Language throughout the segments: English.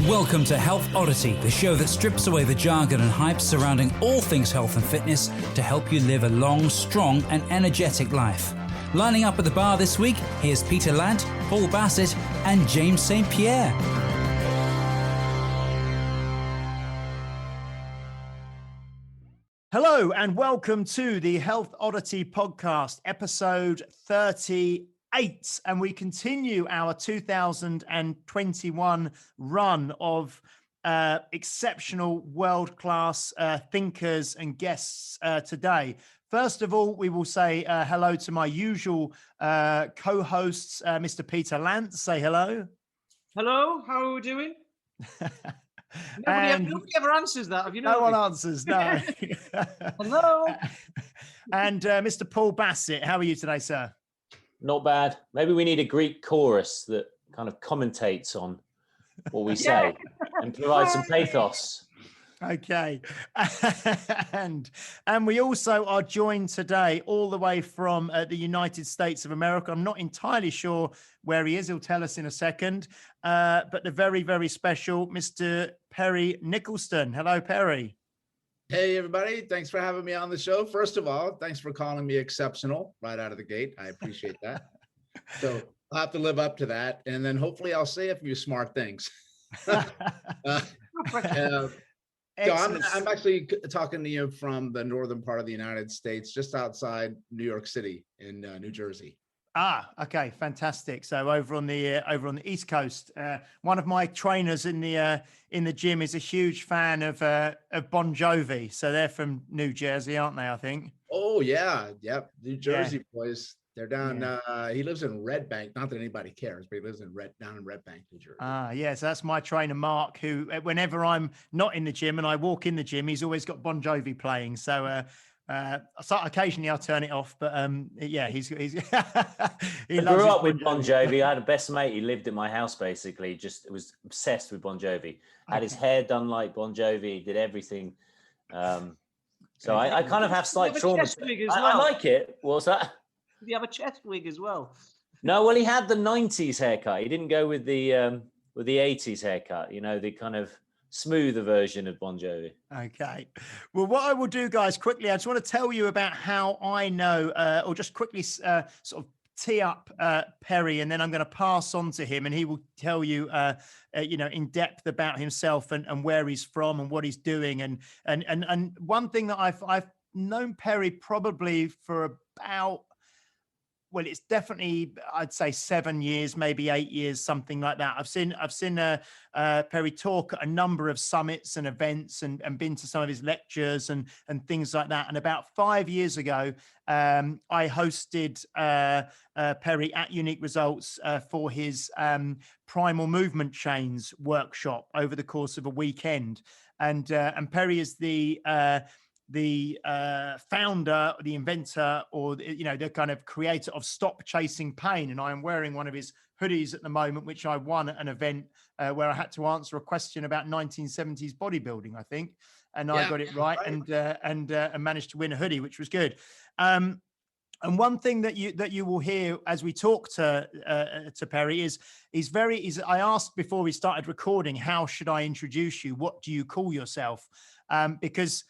Welcome to Health Oddity, the show that strips away the jargon and hype surrounding all things health and fitness to help you live a long, strong and energetic life. Lining up at the bar this week, here's Peter Lant, Paul Bassett and James St. Pierre. Hello and welcome to the Health Oddity podcast, episode 38. And we continue our 2021 run of exceptional world-class thinkers and guests today. First of all, we will say hello to my usual co-hosts, Mr. Peter Lant. Say hello. Hello, how are we doing? Nobody ever answers that. Have you no one answers, no. Hello. And Mr. Paul Bassett, how are you today, sir? Not bad. Maybe we need a Greek chorus that kind of commentates on what we say and provides some pathos. Okay. And we also are joined today all the way from the United States of America. I'm not entirely sure where he is. He'll tell us in a second. But the very, very special Mr. Perry Nickelston. Hello, Perry. Hey, everybody. Thanks for having me on the show. First of all, thanks for calling me exceptional right out of the gate. I appreciate that. So I'll have to live up to that. And then hopefully I'll say a few smart things. So I'm actually talking to you from the northern part of the United States, just outside New York City in New Jersey. Ah, okay, fantastic. So over on the East Coast, one of my trainers in the gym is a huge fan of Bon Jovi. So they're from New Jersey, aren't they? I think. Oh yeah, yep. New Jersey boys. They're down. Yeah. He lives in Red Bank. Not that anybody cares, but he lives down in Red Bank, New Jersey. Ah, yeah. So that's my trainer, Mark. Who, whenever I'm not in the gym and I walk in the gym, he's always got Bon Jovi playing. So. So occasionally I'll turn it off, but yeah, he's he I grew up with Bon Jovi. I had a best mate. He lived at my house basically. Just was obsessed with Bon Jovi. Had his hair done like Bon Jovi. He did everything. So I kind of have slight trauma. I like it. What's that? Did he have a chest wig as well? No, well, he had the 90s haircut. He didn't go with the 80s haircut. You know, the kind of smoother version of Bon Jovi. Okay. Well, what I will do, guys, quickly, I just want to tell you about how I know, or just quickly sort of tee up Perry, and then I'm going to pass on to him, and he will tell you, in depth about himself and where he's from and what he's doing. And one thing that I've known Perry probably for about, well, it's definitely, I'd say 7 years, maybe 8 years, something like that. I've seen Perry talk at a number of summits and events and been to some of his lectures and things like that. And about 5 years ago, I hosted Perry at Unique Results for his Primal Movement Chains workshop over the course of a weekend. And Perry is the founder, the inventor, or the kind of creator of Stop Chasing Pain. And I am wearing one of his hoodies at the moment, which I won at an event where I had to answer a question about 1970s bodybuilding, I think, and I got it right. And managed to win a hoodie, which was good. And one thing that you will hear as we talk to Perry is I asked before we started recording, how should I introduce you? What do you call yourself? Because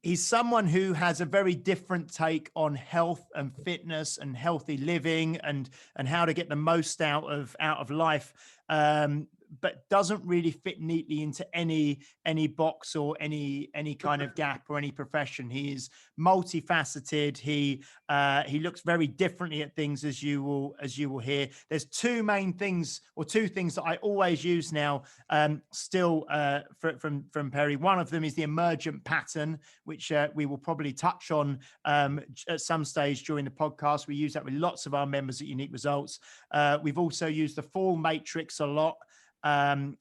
he's someone who has a very different take on health and fitness and healthy living and how to get the most out of life, but doesn't really fit neatly into any box or any kind of gap or any profession. He is multifaceted. He looks very differently at things, as you will hear. There's two things that I always use now, still from Perry. One of them is the emergent pattern, which we will probably touch on at some stage during the podcast. We use that with lots of our members at Unique Results. We've also used the fall matrix a lot,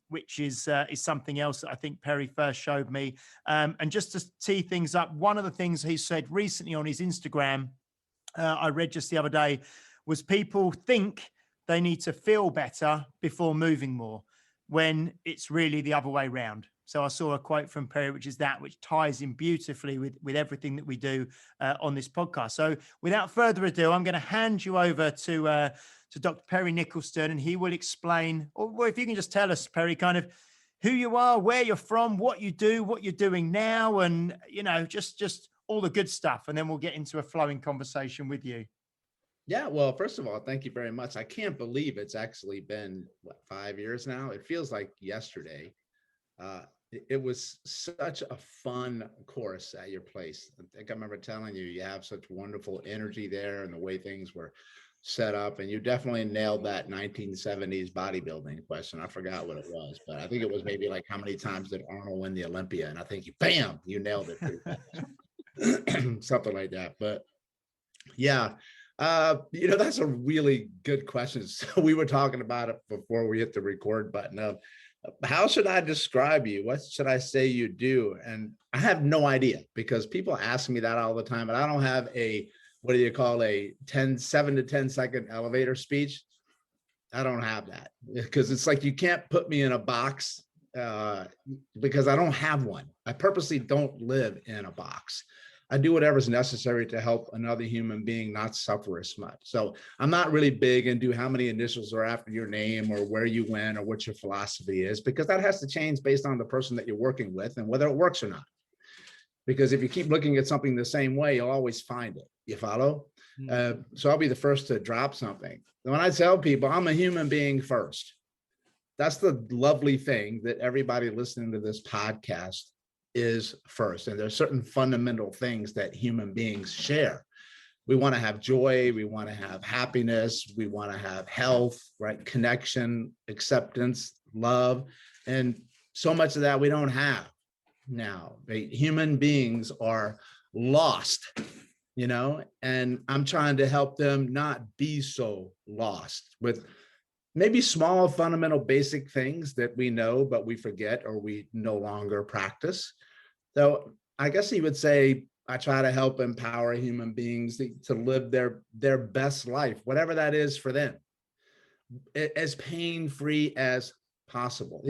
which is something else that I think Perry first showed me. And just to tee things up, one of the things he said recently on his Instagram, I read just the other day, was people think they need to feel better before moving more. when it's really the other way round. So I saw a quote from Perry, which ties in beautifully with everything that we do on this podcast. So without further ado, I'm going to hand you over to Dr. Perry Nickelston, and he will explain, or if you can just tell us, Perry, kind of who you are, where you're from, what you do, what you're doing now, and, you know, just all the good stuff. And then we'll get into a flowing conversation with you. Yeah, well, first of all, thank you very much. I can't believe it's actually been, 5 years now? It feels like yesterday. It was such a fun course at your place. I think I remember telling you, you have such wonderful energy there and the way things were set up. And you definitely nailed that 1970s bodybuilding question. I forgot what it was, but I think it was maybe like, how many times did Arnold win the Olympia? And I think you nailed it pretty fast. Something like that. But yeah, that's a really good question. So we were talking about it before we hit the record button of, how should I describe you? What should I say you do? And I have no idea, because people ask me that all the time, and I don't have a 7 to 10 second elevator speech. I don't have that, because it's like, you can't put me in a box, because I don't have one. I purposely don't live in a box. I do whatever's necessary to help another human being not suffer as much. So I'm not really big into how many initials are after your name, or where you went, or what your philosophy is, because that has to change based on the person that you're working with and whether it works or not. Because if you keep looking at something the same way, you'll always find it. You follow? So I'll be the first to drop something. When I tell people I'm a human being first, that's the lovely thing, that everybody listening to this podcast is first. And there's certain fundamental things that human beings share. We want to have joy. We want to have happiness. We want to have health, right? Connection, acceptance, love. And so much of that we don't have now. Right? Human beings are lost, and I'm trying to help them not be so lost with maybe small, fundamental, basic things that we know, but we forget or we no longer practice. So I guess you would say I try to help empower human beings to live their best life, whatever that is for them, as pain-free as possible.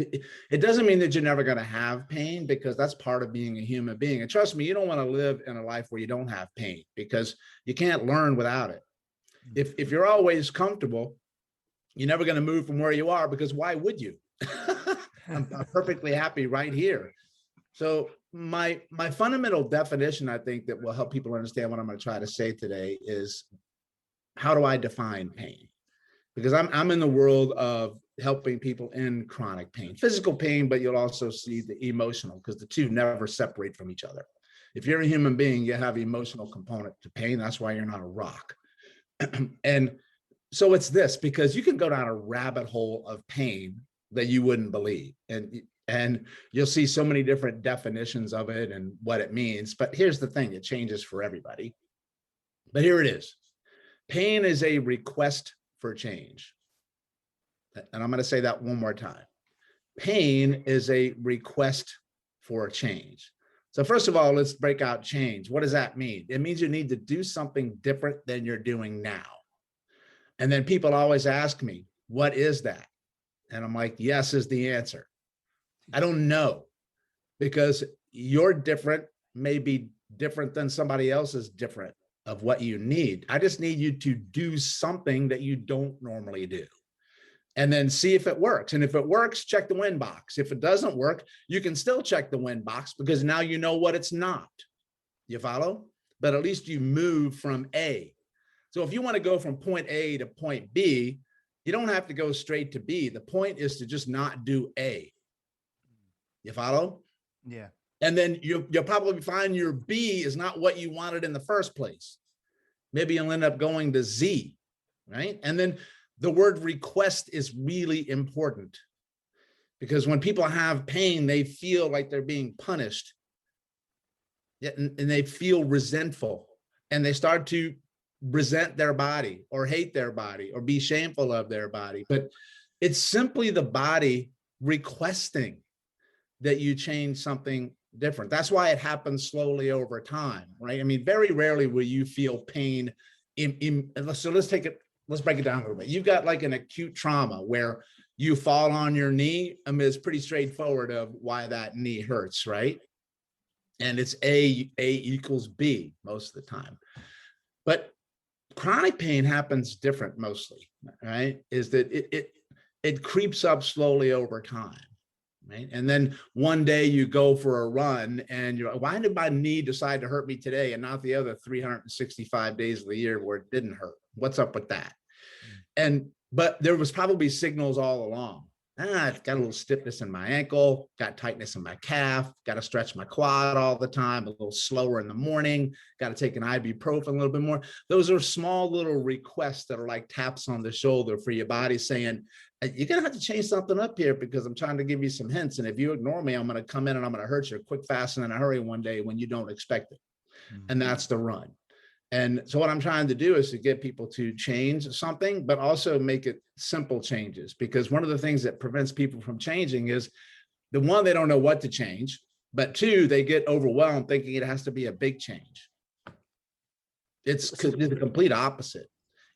It doesn't mean that you're never going to have pain, because that's part of being a human being. And trust me, you don't want to live in a life where you don't have pain, because you can't learn without it. If you're always comfortable, you're never going to move from where you are, because why would you? I'm perfectly happy right here. So my fundamental definition, I think, that will help people understand what I'm going to try to say today is, how do I define pain? Because I'm in the world of helping people in chronic pain, physical pain, but you'll also see the emotional, because the two never separate from each other. If you're a human being, you have emotional component to pain. That's why you're not a rock. And so it's this, because you can go down a rabbit hole of pain that you wouldn't believe. And you'll see so many different definitions of it and what it means. But here's the thing, it changes for everybody. But here it is. Pain is a request for change. And I'm going to say that one more time. Pain is a request for change. So first of all, let's break out change. What does that mean? It means you need to do something different than you're doing now. And then people always ask me, what is that? And I'm like, yes is the answer. I don't know, because you're different, may be different than somebody else is different of what you need. I just need you to do something that you don't normally do, and then see if it works. And if it works, check the win box. If it doesn't work, you can still check the win box, because now you know what it's not. You follow? But at least you move from A. So if you want to go from point A to point B, you don't have to go straight to B. The point is to just not do A. You follow? Yeah. And then you'll probably find your B is not what you wanted in the first place. Maybe you'll end up going to Z, right? And then the word request is really important, because when people have pain, they feel like they're being punished, and they feel resentful, and they start to resent their body or hate their body or be shameful of their body. But it's simply the body requesting that you change something different. That's why it happens slowly over time, right? I mean, very rarely will you feel pain so let's break it down a little bit. You've got like an acute trauma where you fall on your knee. I mean, it's pretty straightforward of why that knee hurts, right? And it's A equals B most of the time. But chronic pain happens different mostly, right? Is that it creeps up slowly over time, right? And then one day you go for a run and you're like, why did my knee decide to hurt me today and not the other 365 days of the year where it didn't hurt? What's up with that? But there was probably signals all along. I've got a little stiffness in my ankle, got tightness in my calf, got to stretch my quad all the time, a little slower in the morning, got to take an ibuprofen a little bit more. Those are small little requests that are like taps on the shoulder for your body saying, you're going to have to change something up here because I'm trying to give you some hints. And if you ignore me, I'm going to come in and I'm going to hurt you quick, fast, and in a hurry one day when you don't expect it. And that's the run. And so what I'm trying to do is to get people to change something, but also make it simple changes, because one of the things that prevents people from changing is the one, they don't know what to change, but two, they get overwhelmed thinking it has to be a big change. It's the complete opposite.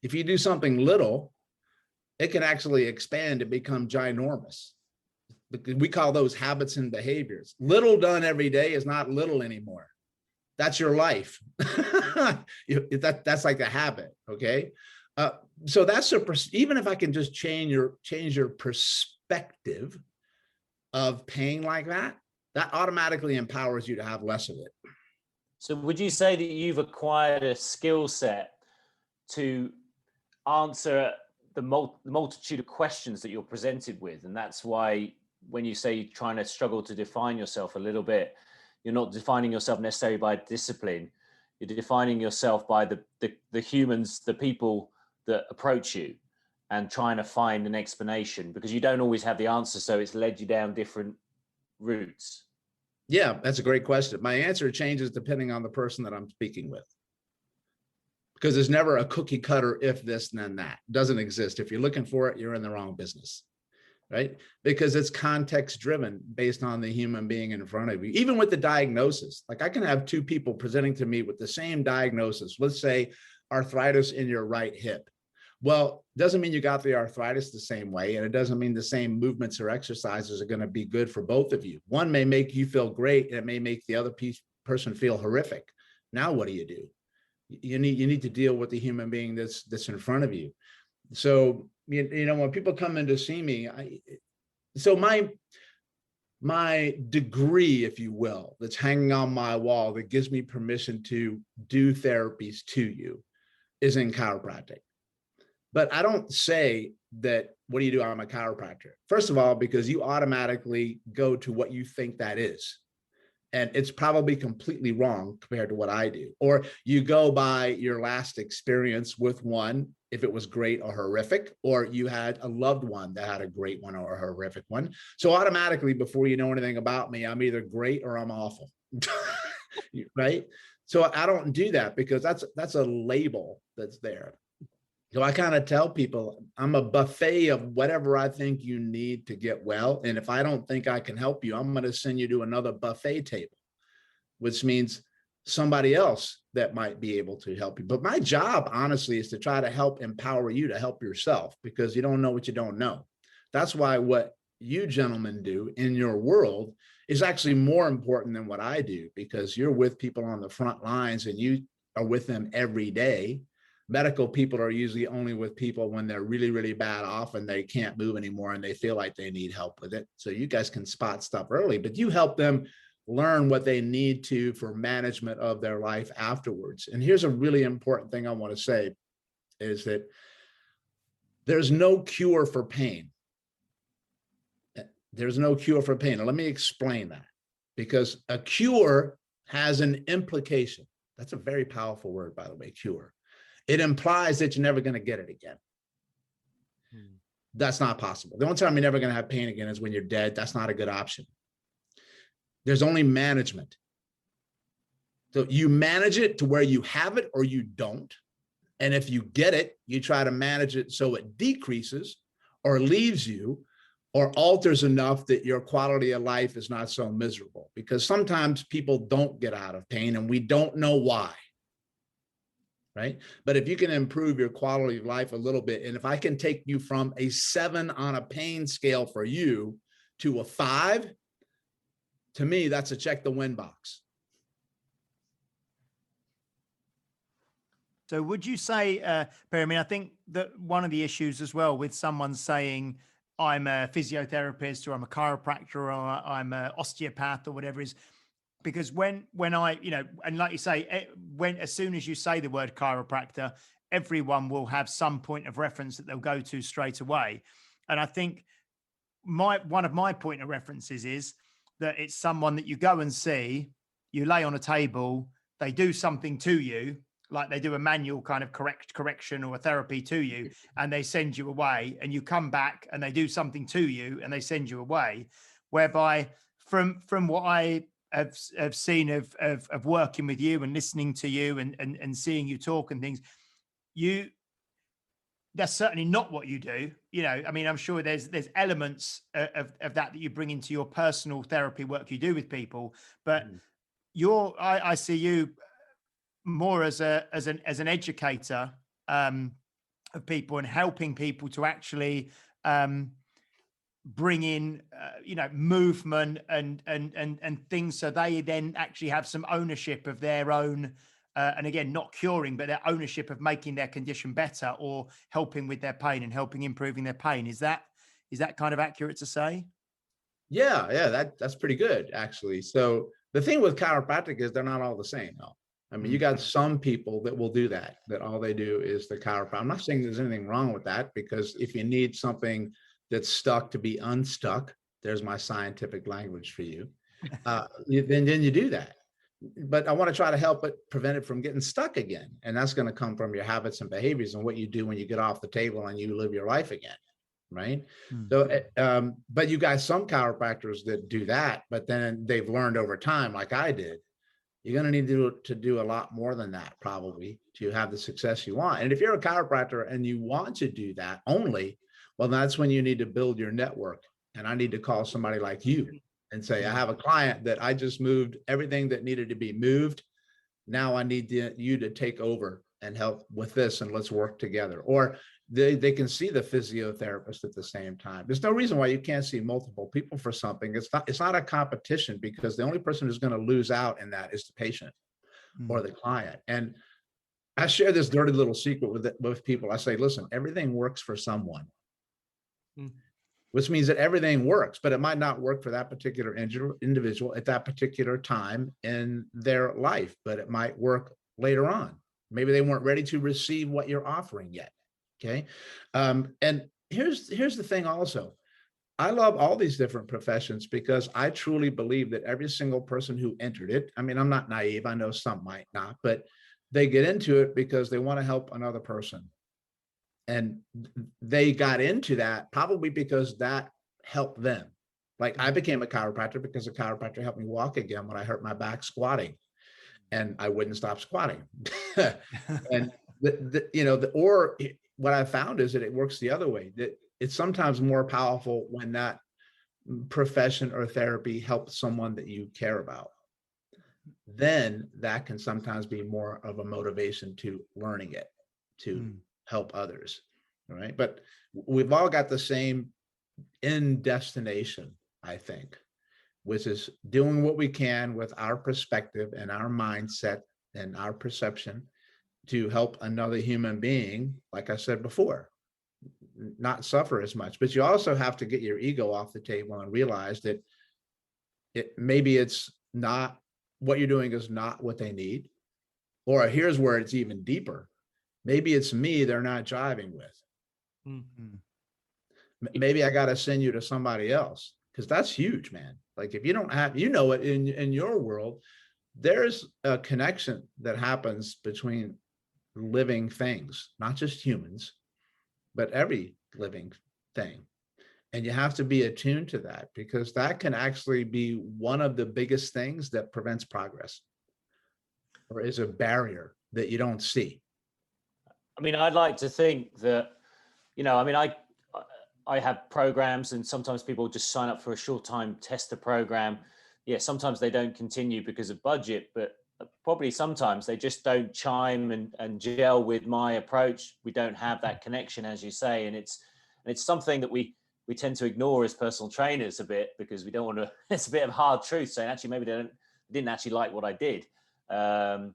If you do something little, it can actually expand and become ginormous. We call those habits and behaviors. Little done every day is not little anymore. That's your life. That's like a habit. Okay. So that's even if I can just change your perspective of pain like that, that automatically empowers you to have less of it. So would you say that you've acquired a skill set to answer the multitude of questions that you're presented with? And that's why when you say you're trying to struggle to define yourself a little bit, you're not defining yourself necessarily by discipline. You're defining yourself by the humans, the people that approach you, and trying to find an explanation, because you don't always have the answer. So it's led you down different routes. Yeah, that's a great question. My answer changes depending on the person that I'm speaking with, because there's never a cookie cutter, if this, then that. It doesn't exist. If you're looking for it, you're in the wrong business. Right? Because it's context driven based on the human being in front of you. Even with the diagnosis, like I can have two people presenting to me with the same diagnosis. Let's say arthritis in your right hip. Well, doesn't mean you got the arthritis the same way. And it doesn't mean the same movements or exercises are going to be good for both of you. One may make you feel great and it may make the other person feel horrific. Now, what do? You need to deal with the human being that's in front of you. So, you know, when people come in to see me, so my degree, if you will, that's hanging on my wall that gives me permission to do therapies to you is in chiropractic. But I don't say that, what do you do? I'm a chiropractor. First of all, because you automatically go to what you think that is. And it's probably completely wrong compared to what I do. Or you go by your last experience with one, if it was great or horrific, or you had a loved one that had a great one or a horrific one. So automatically, before you know anything about me, I'm either great or I'm awful, right? So I don't do that because that's a label that's there. So I kind of tell people I'm a buffet of whatever I think you need to get well. And if I don't think I can help you, I'm going to send you to another buffet table, which means somebody else that might be able to help you. But my job, honestly, is to try to help empower you to help yourself, because you don't know what you don't know. That's why what you gentlemen do in your world is actually more important than what I do, because you're with people on the front lines and you are with them every day. Medical people are usually only with people when they're really, really bad off and they can't move anymore and they feel like they need help with it. So you guys can spot stuff early, but you help them learn what they need to for management of their life afterwards. And here's a really important thing I want to say is that there's no cure for pain. There's no cure for pain. Now, let me explain that, because a cure has an implication. That's a very powerful word, by the way, cure. It implies that you're never going to get it again. That's not possible. The only time you're never going to have pain again is when you're dead. That's not a good option. There's only management. So you manage it to where you have it or you don't. And if you get it, you try to manage it so it decreases or leaves you or alters enough that your quality of life is not so miserable. Because sometimes people don't get out of pain and we don't know why. right? But if you can improve your quality of life a little bit, and if I can take you from a 7 on a pain scale for you to a 5, to me, that's a check the win box. So would you say, Perry, I mean, I think that one of the issues as well with someone saying, I'm a physiotherapist or I'm a chiropractor or I'm an osteopath or whatever is, because when I, you know, and like you say, as soon as you say the word chiropractor, everyone will have some point of reference that they'll go to straight away. And I think one of my point of references is that it's someone that you go and see, you lay on a table, they do something to you, like they do a manual kind of correction or a therapy to you, and they send you away, and you come back and they do something to you and they send you away. Whereby from what I have seen of working with you and listening to you and seeing you talk and things, that's certainly not what you do. You know, I mean, I'm sure there's elements of that you bring into your personal therapy work you do with people, but I see you more as an educator of people and helping people to actually bring in movement and things, so they then actually have some ownership of their own and again, not curing, but their ownership of making their condition better or helping with their pain and helping improving their pain. Is that kind of accurate to say? Yeah, that's pretty good, actually. So the thing with chiropractic is they're not all the same, though. I mean, you got some people that will do that all they do is the chiropractic. I'm not saying there's anything wrong with that, because if you need something that's stuck to be unstuck, there's my scientific language for you. Then you do that. But I want to try to help it, prevent it from getting stuck again. And that's going to come from your habits and behaviors and what you do when you get off the table and you live your life again. Right. So, but you got some chiropractors that do that, but then they've learned over time, like I did, you're going to need to do a lot more than that, probably, to have the success you want. And if you're a chiropractor and you want to do that only, well, that's when you need to build your network. And I need to call somebody like you and say, I have a client that I just moved everything that needed to be moved. Now I need you to take over and help with this, and let's work together. Or they can see the physiotherapist at the same time. There's no reason why you can't see multiple people for something. It's not a competition, because the only person who's going to lose out in that is the patient or the client. And I share this dirty little secret with people. I say, listen, everything works for someone, which means that everything works, but it might not work for that particular individual at that particular time in their life, but it might work later on. Maybe they weren't ready to receive what you're offering yet. Okay. And here's the thing also. I love all these different professions because I truly believe that every single person who entered it, I mean, I'm not naive. I know some might not, but they get into it because they want to help another person. And they got into that probably because that helped them. Like I became a chiropractor because a chiropractor helped me walk again when I hurt my back squatting, and I wouldn't stop squatting. And what I found is that it works the other way, that it's sometimes more powerful when that profession or therapy helps someone that you care about. Then that can sometimes be more of a motivation to learning it, to help others. All right. But we've all got the same end destination, I think, which is doing what we can with our perspective and our mindset and our perception to help another human being, like I said before, not suffer as much. But you also have to get your ego off the table and realize that maybe it's not what you're doing is not what they need. Or here's where it's even deeper. Maybe it's me they're not jiving with. Maybe I got to send you to somebody else, because that's huge, man. Like if you don't have, it in your world, there's a connection that happens between living things, not just humans, but every living thing. And you have to be attuned to that, because that can actually be one of the biggest things that prevents progress, or is a barrier that you don't see. I mean, I'd like to think that, I have programs, and sometimes people just sign up for a short time, test the program. Yeah, sometimes they don't continue because of budget, but probably sometimes they just don't chime and gel with my approach. We don't have that connection, as you say, and it's something that we tend to ignore as personal trainers a bit, because we don't want to. It's a bit of hard truth saying actually maybe they didn't actually like what I did, and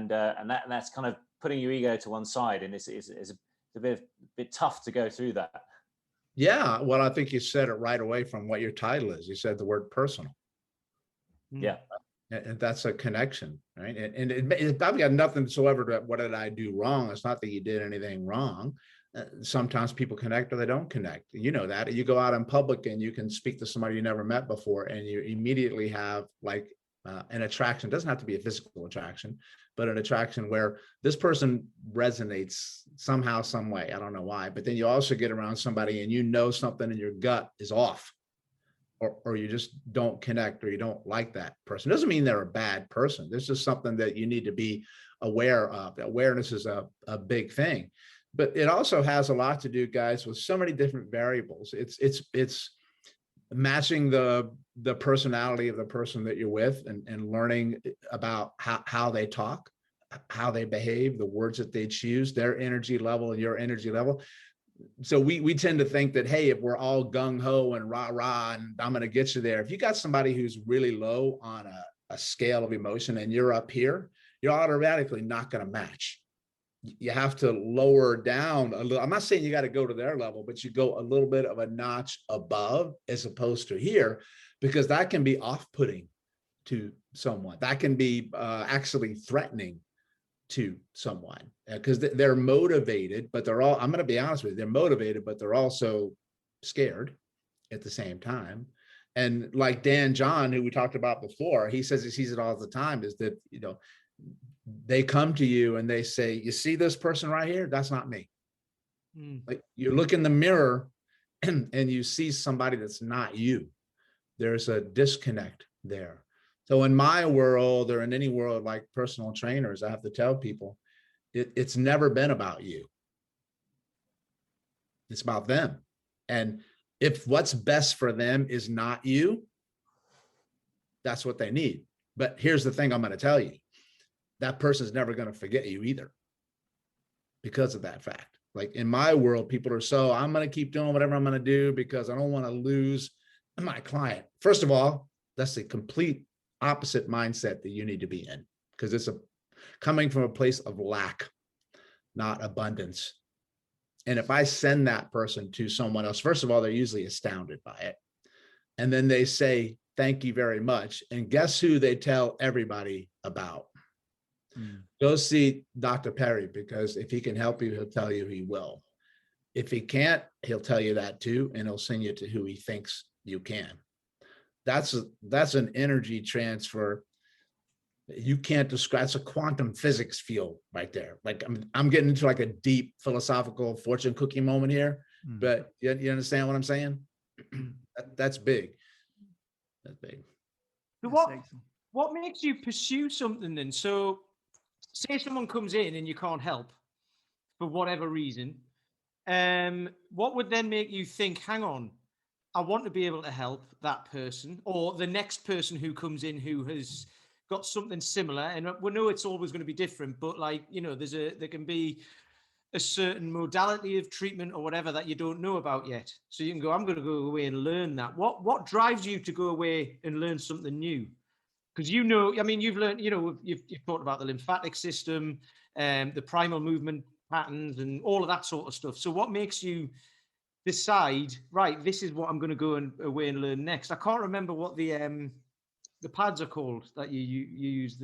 that's kind of putting your ego to one side, and it's a bit tough to go through that. Yeah, well, I think you said it right away from what your title is. You said the word personal. Yeah. And that's a connection, right? And it probably got nothing whatsoever to what did I do wrong. It's not that you did anything wrong. Sometimes people connect or they don't connect. You know that. You go out in public and you can speak to somebody you never met before, and you immediately have like an attraction. It doesn't have to be a physical attraction, but an attraction where this person resonates somehow, some way. I don't know why. But then you also get around somebody and you know something in your gut is off. Or you just don't connect, or you don't like that person. Doesn't mean they're a bad person. This is something that you need to be aware of. Awareness is a big thing, but it also has a lot to do, guys, with so many different variables. It's matching the personality of the person that you're with, and learning about how they talk, how they behave, the words that they choose, their energy level and your energy level. So we tend to think that, hey, if we're all gung-ho and rah-rah and I'm going to get you there. If you got somebody who's really low on a scale of emotion and you're up here, you're automatically not going to match. You have to lower down a little. I'm not saying you got to go to their level, but you go a little bit of a notch above as opposed to here, because that can be off-putting to someone. That can be actually threatening to someone, because they're motivated, but I'm going to be honest with you, they're motivated, but they're also scared at the same time. And like Dan John, who we talked about before, he says he sees it all the time, is that, they come to you and they say, you see this person right here? That's not me. Like, you look in the mirror and you see somebody that's not you. There's a disconnect there. So in my world, or in any world like personal trainers, I have to tell people, it's never been about you. It's about them. And if what's best for them is not you, that's what they need. But here's the thing I'm going to tell you. That person's never going to forget you either, because of that fact. Like in my world, people are I'm going to keep doing whatever I'm going to do because I don't want to lose my client. First of all, that's the complete opposite mindset that you need to be in, because it's coming from a place of lack, not abundance. And if I send that person to someone else, first of all, they're usually astounded by it. And then they say, thank you very much. And guess who they tell everybody about? Go see Dr. Perry, because if he can help you, he'll tell you he will. If he can't, he'll tell you that too, and he'll send you to who he thinks you can. That's an energy transfer you can't describe. It's a quantum physics field right there. Like I'm getting into like a deep philosophical fortune cookie moment here, but you understand what I'm saying? That's big. That's big. So what makes you pursue something then? So say someone comes in and you can't help for whatever reason, what would then make you think, hang on, I want to be able to help that person, or the next person who comes in who has got something similar? And we know it's always going to be different, but like, there can be a certain modality of treatment or whatever that you don't know about yet. So you can go, I'm going to go away and learn that. What drives you to go away and learn something new? Because you've learned, you've talked about the lymphatic system, the primal movement patterns and all of that sort of stuff. So what makes you decide, right, this is what I'm going to go away and learn next? I can't remember what the pads are called that you use.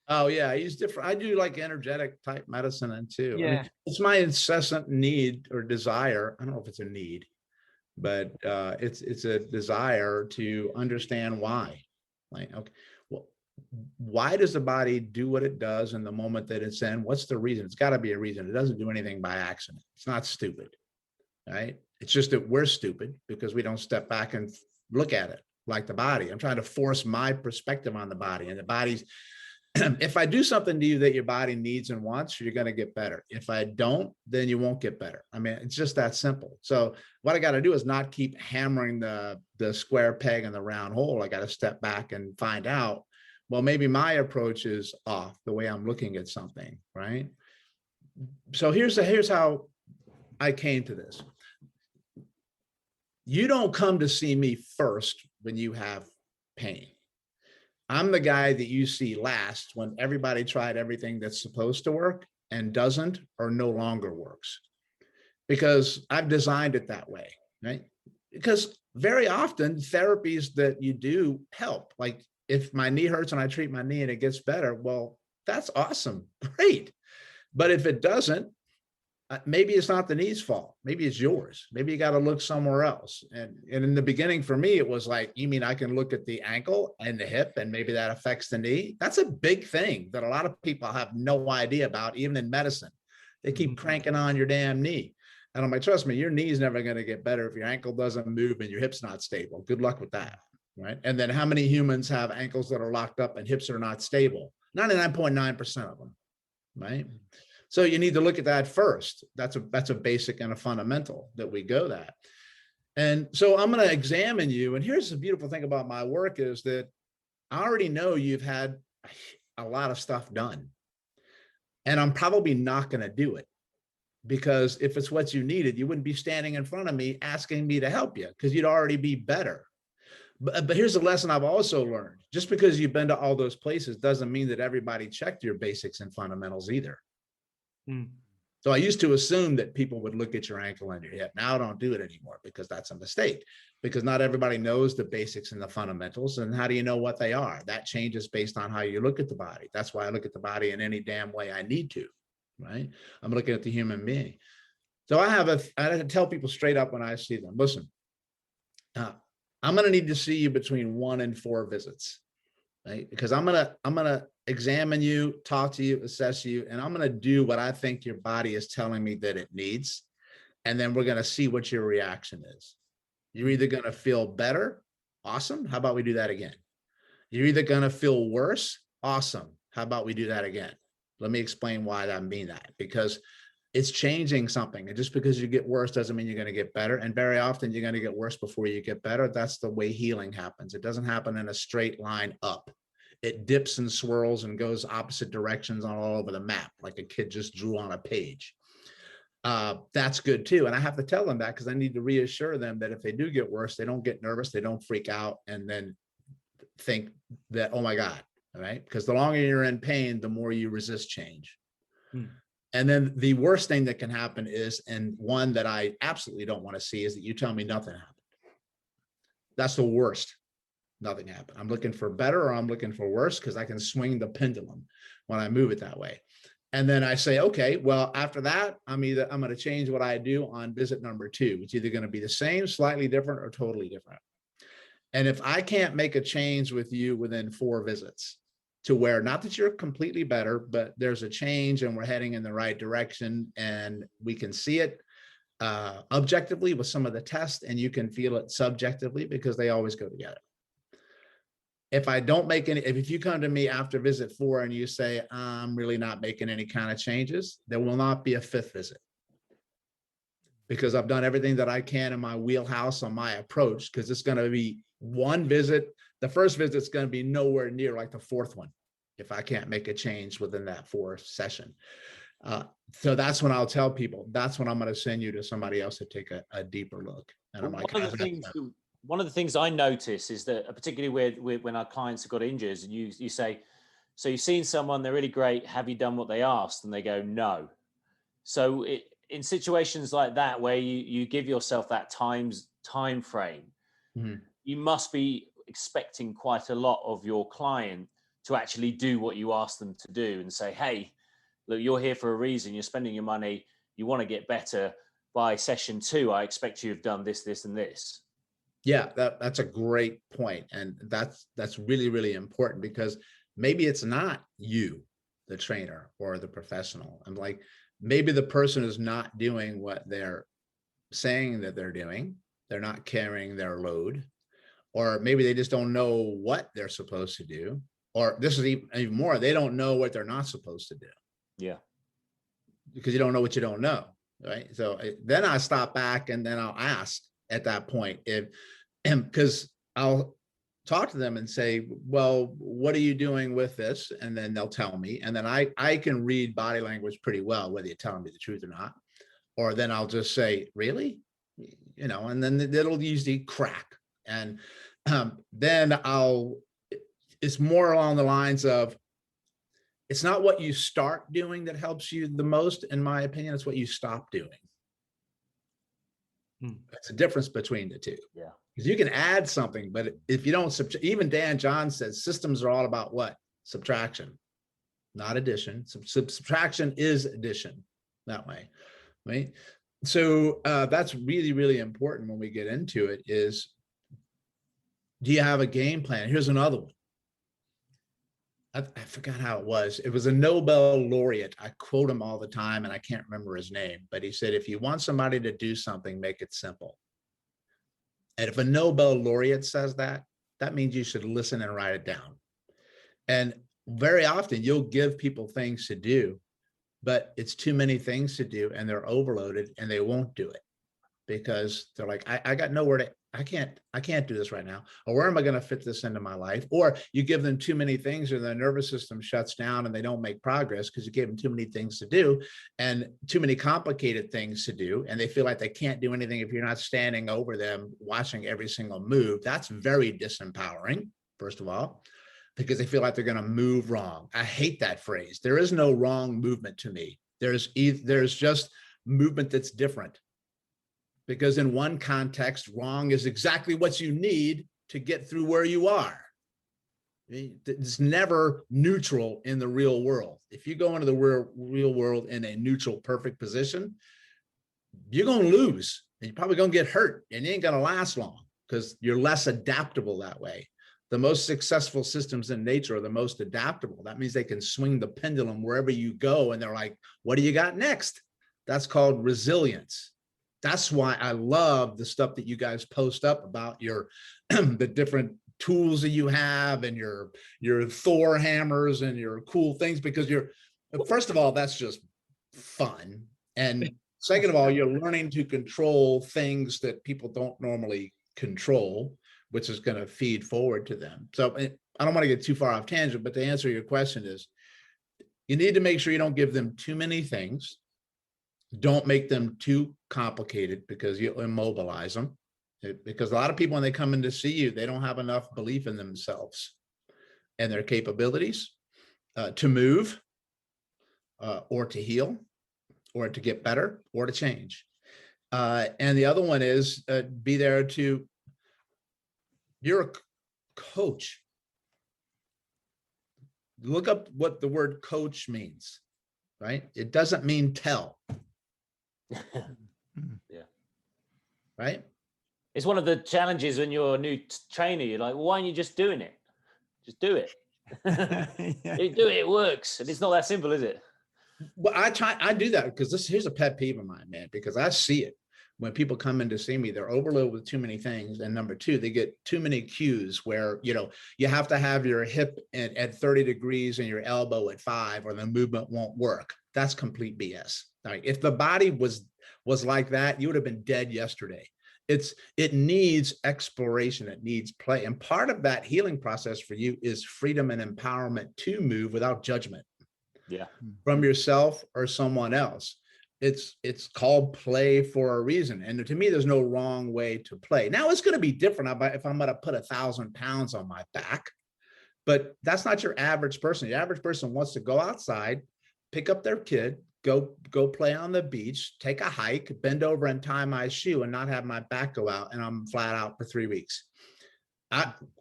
Oh yeah, I use different. I do like energetic type medicine and too. Yeah, I mean, it's my incessant need or desire. I don't know if it's a need, but it's a desire to understand why. Like, okay, well, why does the body do what it does in the moment that it's in? What's the reason? It's got to be a reason. It doesn't do anything by accident. It's not stupid, right? It's just that we're stupid because we don't step back and look at it like the body. I'm trying to force my perspective on the body, and the body's, if I do something to you that your body needs and wants, you're going to get better. If I don't, then you won't get better. I mean, it's just that simple. So what I got to do is not keep hammering the square peg in the round hole. I got to step back and find out well, maybe my approach is off, the way I'm looking at something, right? So here's how I came to this. You don't come to see me first when you have pain. I'm the guy that you see last when everybody tried everything that's supposed to work and doesn't or no longer works, because I've designed it that way, right? Because very often therapies that you do help. Like if my knee hurts and I treat my knee and it gets better, well, that's awesome, great. But if it doesn't, maybe it's not the knee's fault. Maybe it's yours. Maybe you got to look somewhere else. And in the beginning for me, it was like, you mean I can look at the ankle and the hip and maybe that affects the knee? That's a big thing that a lot of people have no idea about, even in medicine. They keep cranking on your damn knee. And I'm like, trust me, your knee's never going to get better if your ankle doesn't move and your hip's not stable. Good luck with that, right? And then how many humans have ankles that are locked up and hips are not stable? 99.9% of them, right? So you need to look at that first. That's a basic and a fundamental that we go that. And so I'm going to examine you. And here's the beautiful thing about my work is that I already know you've had a lot of stuff done. And I'm probably not going to do it, because if it's what you needed, you wouldn't be standing in front of me asking me to help you, because you'd already be better. But here's the lesson I've also learned. Just because you've been to all those places doesn't mean that everybody checked your basics and fundamentals either. So I used to assume that people would look at your ankle and your hip. Now I don't do it anymore, because that's a mistake, because not everybody knows the basics and the fundamentals. And how do you know what they are? That changes based on how you look at the body. That's why I look at the body in any damn way I need to, right? I'm looking at the human being. So I tell people straight up when I see them, listen, I'm going to need to see you between 1 and 4 visits, right? Because I'm going to examine you, talk to you, assess you, and I'm going to do what I think your body is telling me that it needs. And then we're going to see what your reaction is. You're either going to feel better. Awesome. How about we do that again? You're either going to feel worse. Awesome. How about we do that again? Let me explain why I mean that, because it's changing something. And just because you get worse doesn't mean you're going to get better. And very often you're going to get worse before you get better. That's the way healing happens. It doesn't happen in a straight line up. It dips and swirls and goes opposite directions on all over the map, like a kid just drew on a page. That's good too. And I have to tell them that, because I need to reassure them that if they do get worse, they don't get nervous, they don't freak out and then think that, oh my God, all right? Because the longer you're in pain, the more you resist change. And then the worst thing that can happen is, and one that I absolutely don't want to see, is that you tell me nothing happened. That's the worst. Nothing happened. I'm looking for better or I'm looking for worse, because I can swing the pendulum when I move it that way. And then I say, okay, well, after that, I'm going to change what I do on visit number 2. It's either going to be the same, slightly different, or totally different. And if I can't make a change with you within 4 visits, to where, not that you're completely better, but there's a change and we're heading in the right direction and we can see it objectively with some of the tests, and you can feel it subjectively, because they always go together. If I don't make any, if you come to me after visit 4 and you say, I'm really not making any kind of changes, there will not be a 5th visit, because I've done everything that I can in my wheelhouse on my approach, because it's going to be one visit. The first visit is going to be nowhere near like the 4th one if I can't make a change within that 4th session. So that's when I'll tell people, that's when I'm going to send you to somebody else to take a deeper look. And I'm like, one of the things I notice is that, particularly when our clients have got injuries, and you say, so you've seen someone, they're really great, have you done what they asked? And they go, no. So in situations like that, where you give yourself that time frame, you must be expecting quite a lot of your client to actually do what you ask them to do, and say, hey, look, you're here for a reason, you're spending your money, you want to get better. By session 2, I expect you have done this, this, and this. Yeah, that's a great point. And that's really, really important, because maybe it's not you, the trainer or the professional. I'm like, maybe the person is not doing what they're saying that they're doing. They're not carrying their load, or maybe they just don't know what they're supposed to do. Or this is even more, they don't know what they're not supposed to do. Yeah. Because you don't know what you don't know, right? So then I stop back and then I'll ask at that point, because talk to them and say, well, what are you doing with this? And then they'll tell me. And then I can read body language pretty well, whether you're telling me the truth or not. Or then I'll just say, really? You know, and then it'll usually crack. And then it's more along the lines of, it's not what you start doing that helps you the most, in my opinion, it's what you stop doing. That's the difference between the two. Yeah. Because you can add something, but if you don't, even Dan John says systems are all about what? Subtraction, not addition. Subtraction is addition that way, right? So that's really, really important when we get into it is, do you have a game plan? Here's another one. I forgot how it was. It was a Nobel laureate. I quote him all the time and I can't remember his name, but he said, if you want somebody to do something, make it simple. And if a Nobel laureate says that, that means you should listen and write it down. And very often you'll give people things to do, but it's too many things to do and they're overloaded and they won't do it because they're like, I got nowhere to, I can't do this right now. Or where am I going to fit this into my life? Or you give them too many things and their nervous system shuts down and they don't make progress because you gave them too many things to do and too many complicated things to do. And they feel like they can't do anything if you're not standing over them, watching every single move. That's very disempowering, first of all, because they feel like they're going to move wrong. I hate that phrase. There is no wrong movement to me. There's just movement that's different. Because in one context, wrong is exactly what you need to get through where you are. It's never neutral in the real world. If you go into the real world in a neutral, perfect position, you're going to lose and you're probably going to get hurt and you ain't going to last long because you're less adaptable that way. The most successful systems in nature are the most adaptable. That means they can swing the pendulum wherever you go. And they're like, what do you got next? That's called resilience. That's why I love the stuff that you guys post up about your the different tools that you have and your Thor hammers and your cool things, because first of all, that's just fun. And second of all, you're learning to control things that people don't normally control, which is going to feed forward to them. So I don't want to get too far off tangent, but to answer your question is, you need to make sure you don't give them too many things. Don't make them too complicated because you'll immobilize them. Because a lot of people, when they come in to see you, they don't have enough belief in themselves and their capabilities to move or to heal or to get better or to change. And the other one is be there to, you're a coach. Look up what the word coach means, right? It doesn't mean tell. Yeah. Right. It's one of the challenges when you're a new trainer. You're like, well, why aren't you just doing it? Just do it. Yeah. You do it, it works. And it's not that simple, is it? Well, I do that because here's a pet peeve of mine, man, because I see it when people come in to see me, they're overloaded with too many things. And number two, they get too many cues where, you have to have your hip at 30 degrees and your elbow at 5 or the movement won't work. That's complete BS. Like, if the body was like that, you would have been dead yesterday. It needs exploration. It needs play. And part of that healing process for you is freedom and empowerment to move without judgment. Yeah. From yourself or someone else. It's called play for a reason. And to me, there's no wrong way to play. Now it's going to be different if I'm going to put 1,000 pounds on my back, but that's not your average person. The average person wants to go outside, pick up their kid, go play on the beach, take a hike, bend over and tie my shoe and not have my back go out and I'm flat out for 3 weeks.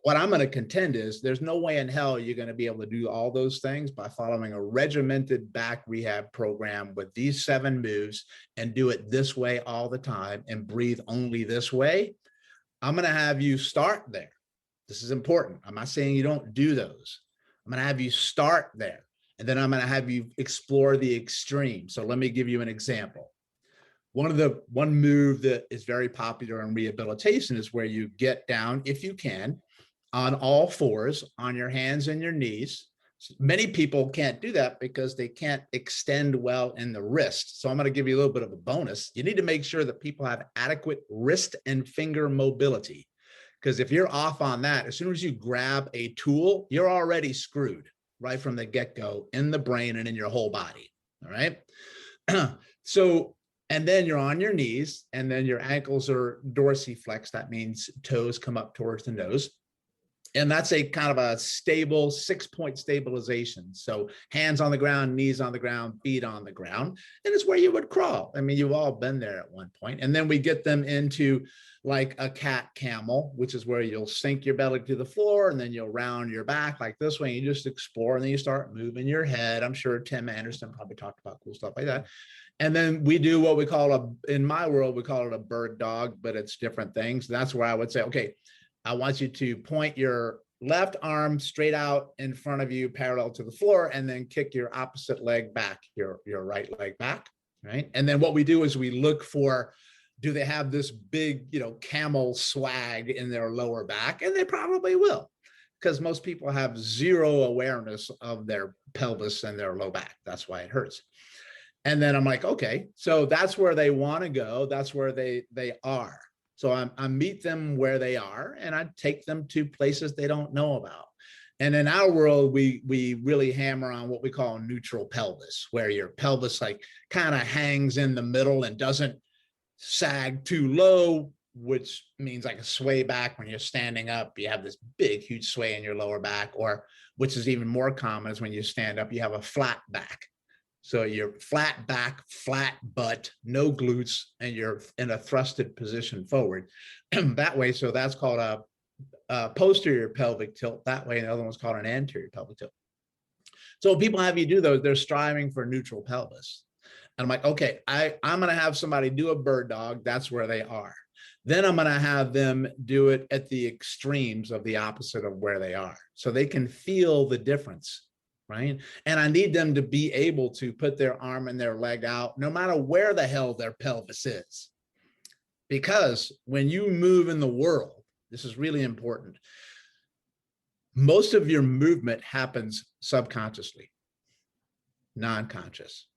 What I'm going to contend is there's no way in hell you're going to be able to do all those things by following a regimented back rehab program with these 7 moves and do it this way all the time and breathe only this way. I'm going to have you start there. This is important. I'm not saying you don't do those. I'm going to have you start there. And then I'm going to have you explore the extreme. So let me give you an example. One move that is very popular in rehabilitation is where you get down, if you can, on all fours, on your hands and your knees. Many people can't do that because they can't extend well in the wrist. So I'm going to give you a little bit of a bonus. You need to make sure that people have adequate wrist and finger mobility, Because if you're off on that, as soon as you grab a tool, you're already screwed right from the get-go in the brain and in your whole body. All right. So, and then you're on your knees, and then your ankles are dorsiflex. That means toes come up towards the nose. And that's a kind of a stable 6-point stabilization. So hands on the ground, knees on the ground, feet on the ground. And it's where you would crawl. I mean, you've all been there at one point. And then we get them into like a cat camel, which is where you'll sink your belly to the floor, and then you'll round your back like this way. And you just explore, and then you start moving your head. I'm sure Tim Anderson probably talked about cool stuff like that. And then we do what we call in my world, we call it a bird dog, but it's different things. That's where I would say, okay, I want you to point your left arm straight out in front of you, parallel to the floor, and then kick your opposite leg back, your right leg back, right? And then what we do is we look for, do they have this big, camel swag in their lower back? And they probably will, because most people have zero awareness of their pelvis and their low back. That's why it hurts. And then I'm like, okay, so that's where they want to go. That's where they are. So I meet them where they are, and I take them to places they don't know about. And in our world, we really hammer on what we call neutral pelvis, where your pelvis like kind of hangs in the middle and doesn't sag too low, which means like a sway back when you're standing up. You have this big, huge sway in your lower back, or which is even more common is when you stand up, you have a flat back. So you're flat back, flat butt, no glutes, and you're in a thrusted position forward. That way, so that's called a posterior pelvic tilt that way, and the other one's called an anterior pelvic tilt. So people have you do those, they're striving for neutral pelvis. And I'm like, okay, I'm going to have somebody do a bird dog. That's where they are. Then I'm going to have them do it at the extremes of the opposite of where they are, so they can feel the difference. Right. And I need them to be able to put their arm and their leg out, no matter where the hell their pelvis is. Because when you move in the world, this is really important. Most of your movement happens subconsciously, non-conscious.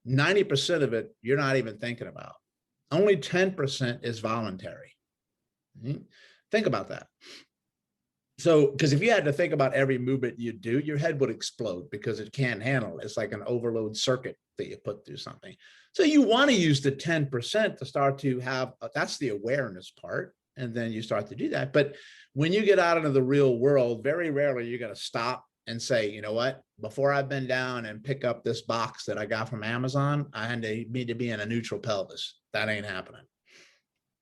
90% of it, you're not even thinking about. Only 10% is voluntary. Think about that. So, because if you had to think about every movement you do, your head would explode because it can't handle it. It's like an overload circuit that you put through something. So you want to use the 10% to start to have, that's the awareness part. And then you start to do that. But when you get out into the real world, very rarely you're going to stop and say, you know what, before I bend down and pick up this box that I got from Amazon, I need to be in a neutral pelvis. That ain't happening.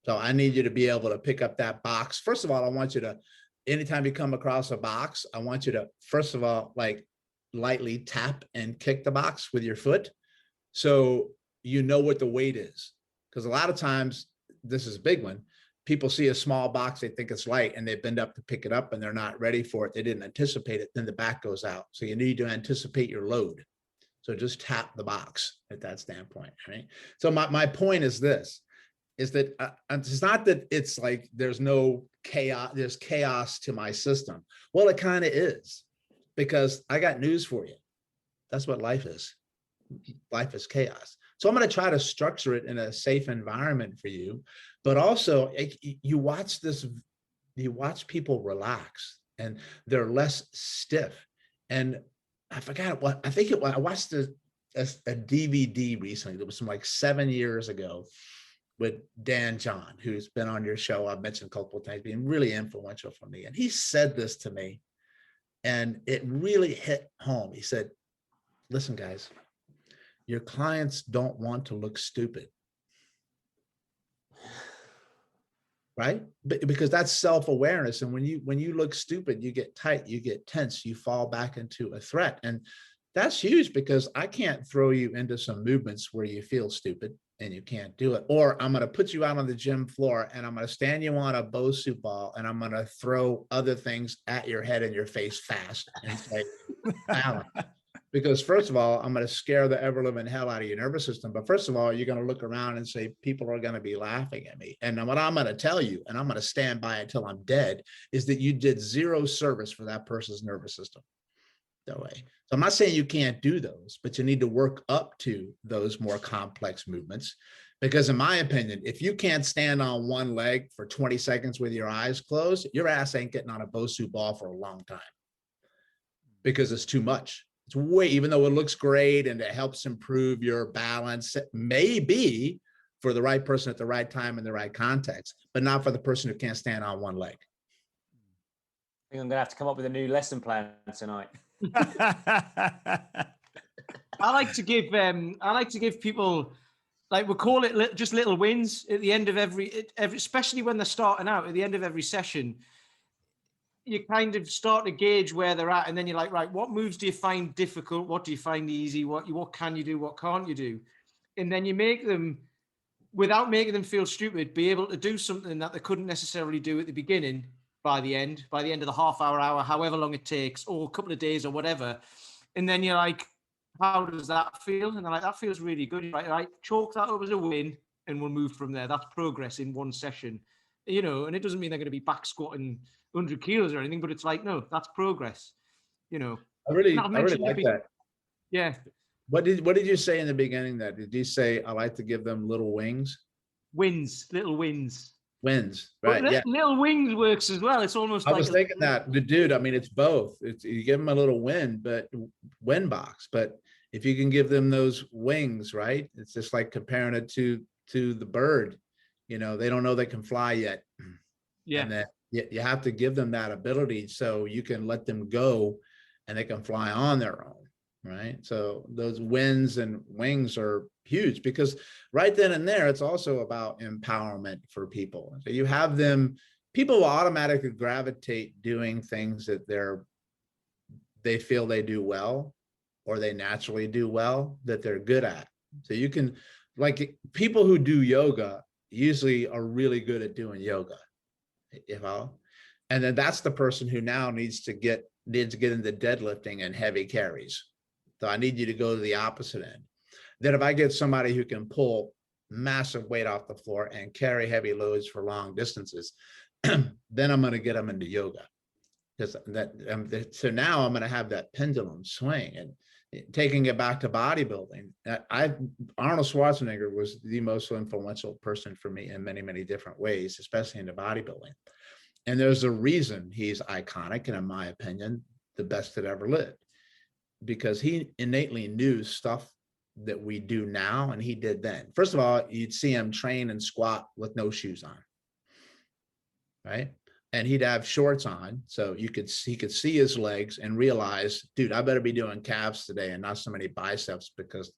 So I need you to be able to pick up that box. First of all, I want you to, anytime you come across a box, I want you to, first of all, like lightly tap and kick the box with your foot, so you know what the weight is. Because a lot of times, this is a big one, people see a small box, they think it's light, and they bend up to pick it up and they're not ready for it. They didn't anticipate it. Then the back goes out. So you need to anticipate your load. So just tap the box at that standpoint, right? So my point is this, is that it's not that it's like there's no chaos, there's chaos to my system. Well, it kind of is, because I got news for you. That's what life is. Life is chaos. So I'm going to try to structure it in a safe environment for you, but also you watch people relax and they're less stiff. And I forgot what, I think I watched a DVD recently that was from like 7 years ago with Dan John, who's been on your show. I've mentioned a couple of times, being really influential for me. And he said this to me, and it really hit home. He said, listen, guys, your clients don't want to look stupid. Right? Because that's self-awareness. And when you look stupid, you get tight, you get tense, you fall back into a threat. And that's huge, because I can't throw you into some movements where you feel stupid and you can't do it. Or I'm going to put you out on the gym floor and I'm going to stand you on a Bosu ball and I'm going to throw other things at your head and your face fast and say, balance. Because first of all, I'm going to scare the ever-living hell out of your nervous system. But first of all, you're going to look around and say, people are going to be laughing at me. And what I'm going to tell you, and I'm going to stand by until I'm dead, is that you did zero service for that person's nervous system. That way. So I'm not saying you can't do those, but you need to work up to those more complex movements, Because in my opinion, if you can't stand on one leg for 20 seconds with your eyes closed, your ass ain't getting on a Bosu ball for a long time, because it's too much. It's way, even though it looks great and it helps improve your balance, it may be for the right person at the right time in the right context, but not for the person who can't stand on one leg. I think I'm gonna have to come up with a new lesson plan tonight. I like to give people, like, we call it just little wins at the end of every, especially when they're starting out, at the end of every session. You kind of start to gauge where they're at, and then you're like, right, what moves do you find difficult? What do you find easy? What can you do? What can't you do? And then you make them, without making them feel stupid, be able to do something that they couldn't necessarily do at the beginning by the end of the half hour, however long it takes, or a couple of days or whatever. And then you're like, how does that feel? And they're like, that feels really good. Right, chalk that up as a win, and we'll move from there. That's progress in one session, you know. And it doesn't mean they're going to be back squatting 100 kilos or anything, but it's like, no, that's progress, you know. I really like that. Yeah. What did you say in the beginning? That did you say I like to give them little wings? Little wins. Wins, right? But yeah. Little wings works as well. It's almost. I was thinking that, dude. I mean, it's both. It's, you give them a little win, but win box. But if you can give them those wings, right? It's just like comparing it to the bird. You know, they don't know they can fly yet. Yeah. And that you have to give them that ability so you can let them go, and they can fly on their own. Right. So those wins and wings are huge, because right then and there, it's also about empowerment for people. So you have them, people will automatically gravitate doing things that they feel they do well, or they naturally do well, that they're good at. So you can, like, people who do yoga usually are really good at doing yoga, you know, and then that's the person who now needs to get into deadlifting and heavy carries. So I need you to go to the opposite end. Then if I get somebody who can pull massive weight off the floor and carry heavy loads for long distances, then I'm going to get them into yoga. Because so now I'm going to have that pendulum swing. And taking it back to bodybuilding, Arnold Schwarzenegger was the most influential person for me in many, many different ways, especially into bodybuilding. And there's a reason he's iconic, and in my opinion, the best that ever lived. Because he innately knew stuff that we do now and he did then. First of all, you'd see him train and squat with no shoes on, right? And he'd have shorts on, so he could see his legs and realize, dude, I better be doing calves today and not so many biceps, because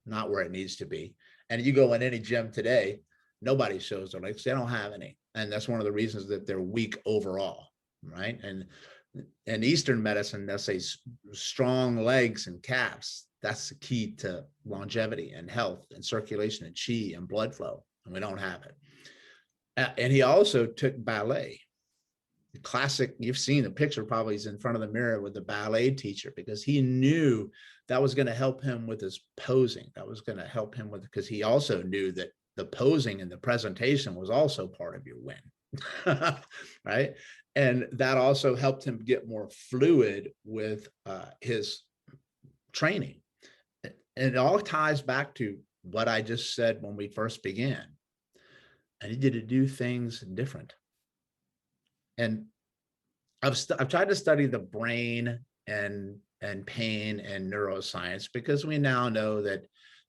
not where it needs to be. And you go in any gym today, nobody shows their legs. They don't have any. And that's one of the reasons that they're weak overall, right? And in Eastern medicine, they'll say strong legs and calves. That's the key to longevity and health and circulation and chi and blood flow. And we don't have it. And he also took ballet. The classic, you've seen the picture, probably he's in front of the mirror with the ballet teacher, because he knew that was going to help him with his posing. That was going to help him with, because he also knew that the posing and the presentation was also part of your win. Right? And that also helped him get more fluid with his training. And it all ties back to what I just said when we first began. I needed to do things different. And I've tried to study the brain and pain and neuroscience, because we now know that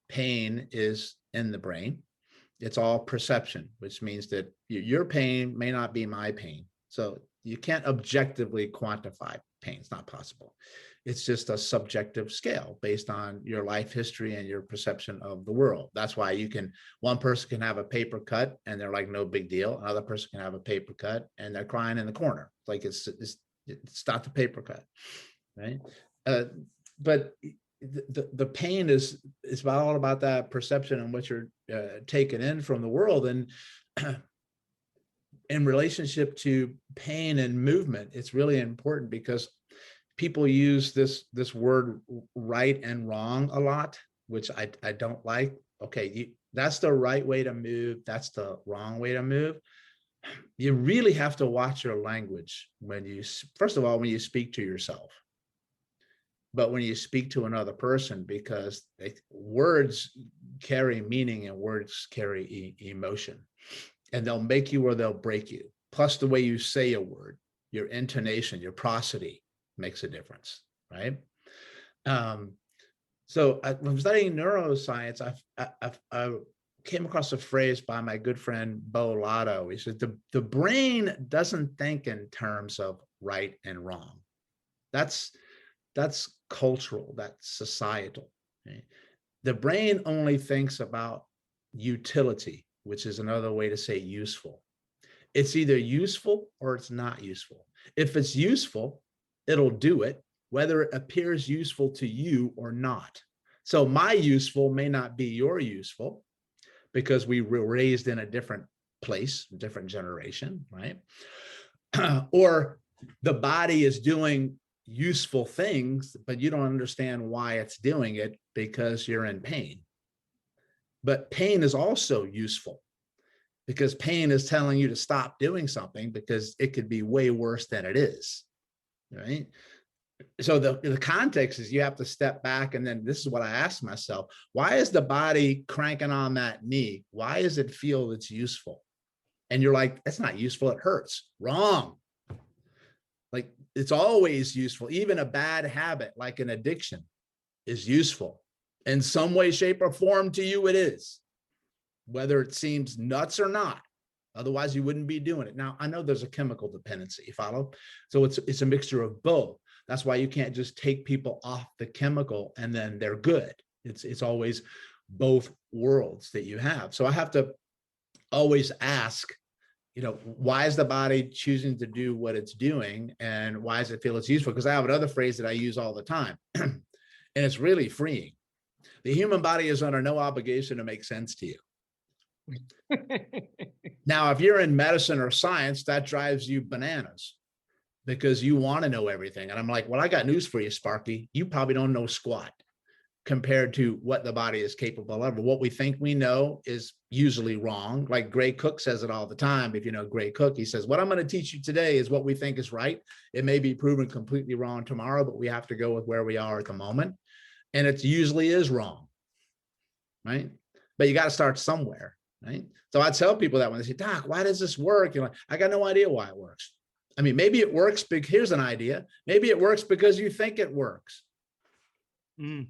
pain is in the brain. It's all perception, which means that your pain may not be my pain. So you can't objectively quantify pain. It's not possible. It's just a subjective scale based on your life history and your perception of the world. That's why one person can have a paper cut and they're like, no big deal. Another person can have a paper cut and they're crying in the corner. Like it's not the paper cut, right? But the pain is all about that perception and what you're taking in from the world. And in relationship to pain and movement, it's really important, because people use this word right and wrong a lot, which I don't like. Okay, that's the right way to move. That's the wrong way to move. You really have to watch your language when you, first of all, when you speak to yourself. but when you speak to another person, because words carry meaning and words carry emotion, and they'll make you or they'll break you. Plus the way you say a word, your intonation, your prosody makes a difference, right? So I'm studying neuroscience. I came across a phrase by my good friend Bo Lotto. He said, the brain doesn't think in terms of right and wrong. That's cultural, that's societal. Right? The brain only thinks about utility, which is another way to say useful. It's either useful or it's not useful. If it's useful, it'll do it, whether it appears useful to you or not. So my useful may not be your useful, because we were raised in a different place, different generation, right? Or the body is doing useful things, but you don't understand why it's doing it because you're in pain. But pain is also useful, because pain is telling you to stop doing something because it could be way worse than it is, right? So the context is you have to step back, and then this is what I ask myself: why is the body cranking on that knee? Why does it feel it's useful? And you're like, that's not useful, it hurts. Wrong. Like, it's always useful. Even a bad habit like an addiction is useful in some way, shape, or form. To you it is, whether it seems nuts or not. Otherwise you wouldn't be doing it. Now I know there's a chemical dependency, you follow? So it's a mixture of both. That's why you can't just take people off the chemical and then they're good. It's always both worlds that you have. So I have to always ask, why is the body choosing to do what it's doing, and why does it feel it's useful? Because I have another phrase that I use all the time, and it's really freeing. The human body is under no obligation to make sense to you. Now, if you're in medicine or science, that drives you bananas, because you want to know everything. And I'm like, well, I got news for you, Sparky. You probably don't know squat compared to what the body is capable of. What we think we know is usually wrong. Like Gray Cook says it all the time. If you know Gray Cook, he says, what I'm going to teach you today is what we think is right. It may be proven completely wrong tomorrow, but we have to go with where we are at the moment. And it usually is wrong, right? But you got to start somewhere, right? So I tell people that when they say, Doc, why does this work? You're like, I got no idea why it works. I mean, maybe it works because here's an idea. Maybe it works because you think it works. Mm.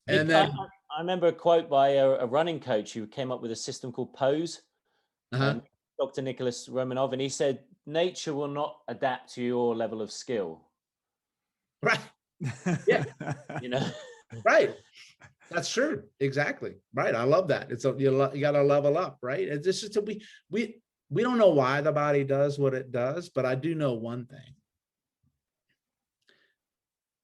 And then I remember a quote by a running coach who came up with a system called POSE, Dr. Nicholas Romanov, and he said, nature will not adapt to your level of skill. Right. Yeah. Right. That's true. Exactly. Right. I love that. You got to level up, right? It's just we don't know why the body does what it does, but I do know one thing.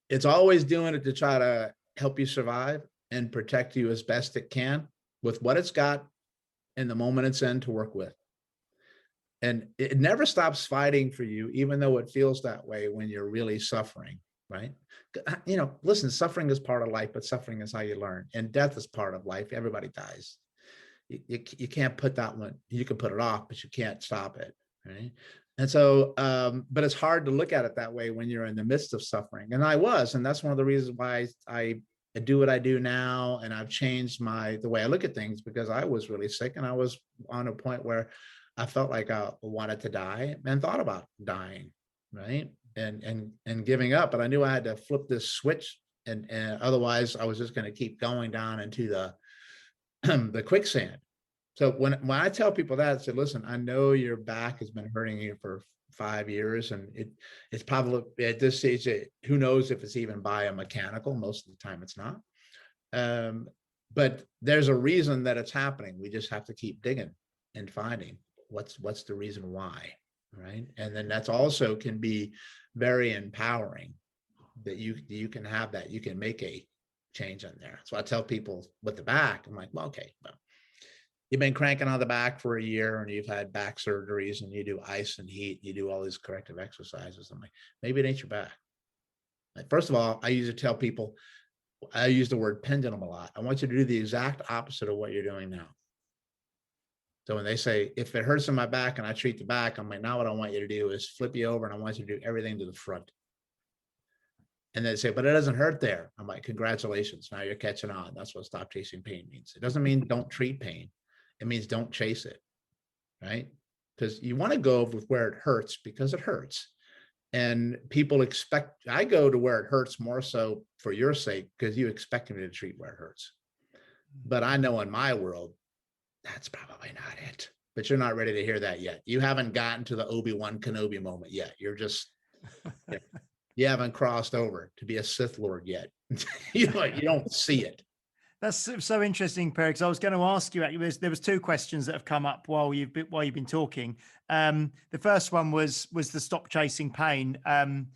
It's always doing it to try to help you survive and protect you as best it can with what it's got in the moment it's in to work with. And it never stops fighting for you, even though it feels that way when you're really suffering, right? Listen, suffering is part of life, but suffering is how you learn. And death is part of life. Everybody dies. You can't put that one. You can put it off, but you can't stop it, right? And so, but it's hard to look at it that way when you're in the midst of suffering. And and that's one of the reasons why I do what I do now. And I've changed the way I look at things, because I was really sick and I was on a point where I felt like I wanted to die and thought about dying, right? And giving up. But I knew I had to flip this switch, and otherwise I was just going to keep going down into the quicksand. So when I tell people that, I say, listen, I know your back has been hurting you for 5 years, and it's probably at this stage, who knows if it's even biomechanical. Most of the time it's not. But there's a reason that it's happening. We just have to keep digging and finding what's the reason why, right? And then that's also can be very empowering, that you can have that, you can make a change in there. So I tell people with the back, I'm like, well, okay, well, you've been cranking on the back for a year and you've had back surgeries and you do ice and heat, you do all these corrective exercises. I'm like, maybe it ain't your back. Like, first of all, I usually tell people, I use the word pendulum a lot. I want you to do the exact opposite of what you're doing now. So when they say, if it hurts in my back and I treat the back, I'm like, now what I want you to do is flip you over and I want you to do everything to the front. And they say, but it doesn't hurt there. I'm like, congratulations. Now you're catching on. That's what stop chasing pain means. It doesn't mean don't treat pain. It means don't chase it, right? Because you want to go with where it hurts because it hurts. And people expect, I go to where it hurts more so for your sake, because you expect me to treat where it hurts. But I know in my world, that's probably not it. But you're not ready to hear that yet. You haven't gotten to the Obi-Wan Kenobi moment yet. You're just, you haven't crossed over to be a Sith Lord yet. You don't see it. That's so interesting, Perry, because I was going to ask you, actually, there was two questions that have come up while you've been talking. The first one was the stop chasing pain. The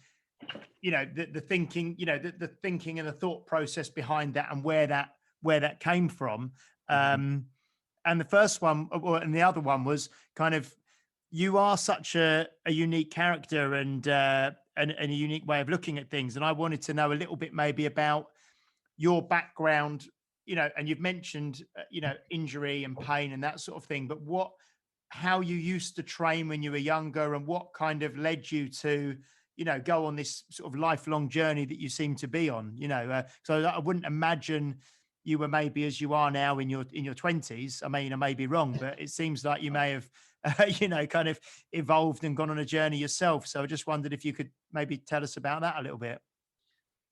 thinking, the thinking and the thought process behind that, and where that came from. And the first one, and the other one was kind of, you are such a unique character and a unique way of looking at things. And I wanted to know a little bit maybe about your background, and you've mentioned, injury and pain and that sort of thing, but how you used to train when you were younger, and what kind of led you to, go on this sort of lifelong journey that you seem to be on, so I wouldn't imagine you were maybe as you are now in your 20s. I mean, I may be wrong, but it seems like you may have, kind of evolved and gone on a journey yourself. So I just wondered if you could maybe tell us about that a little bit.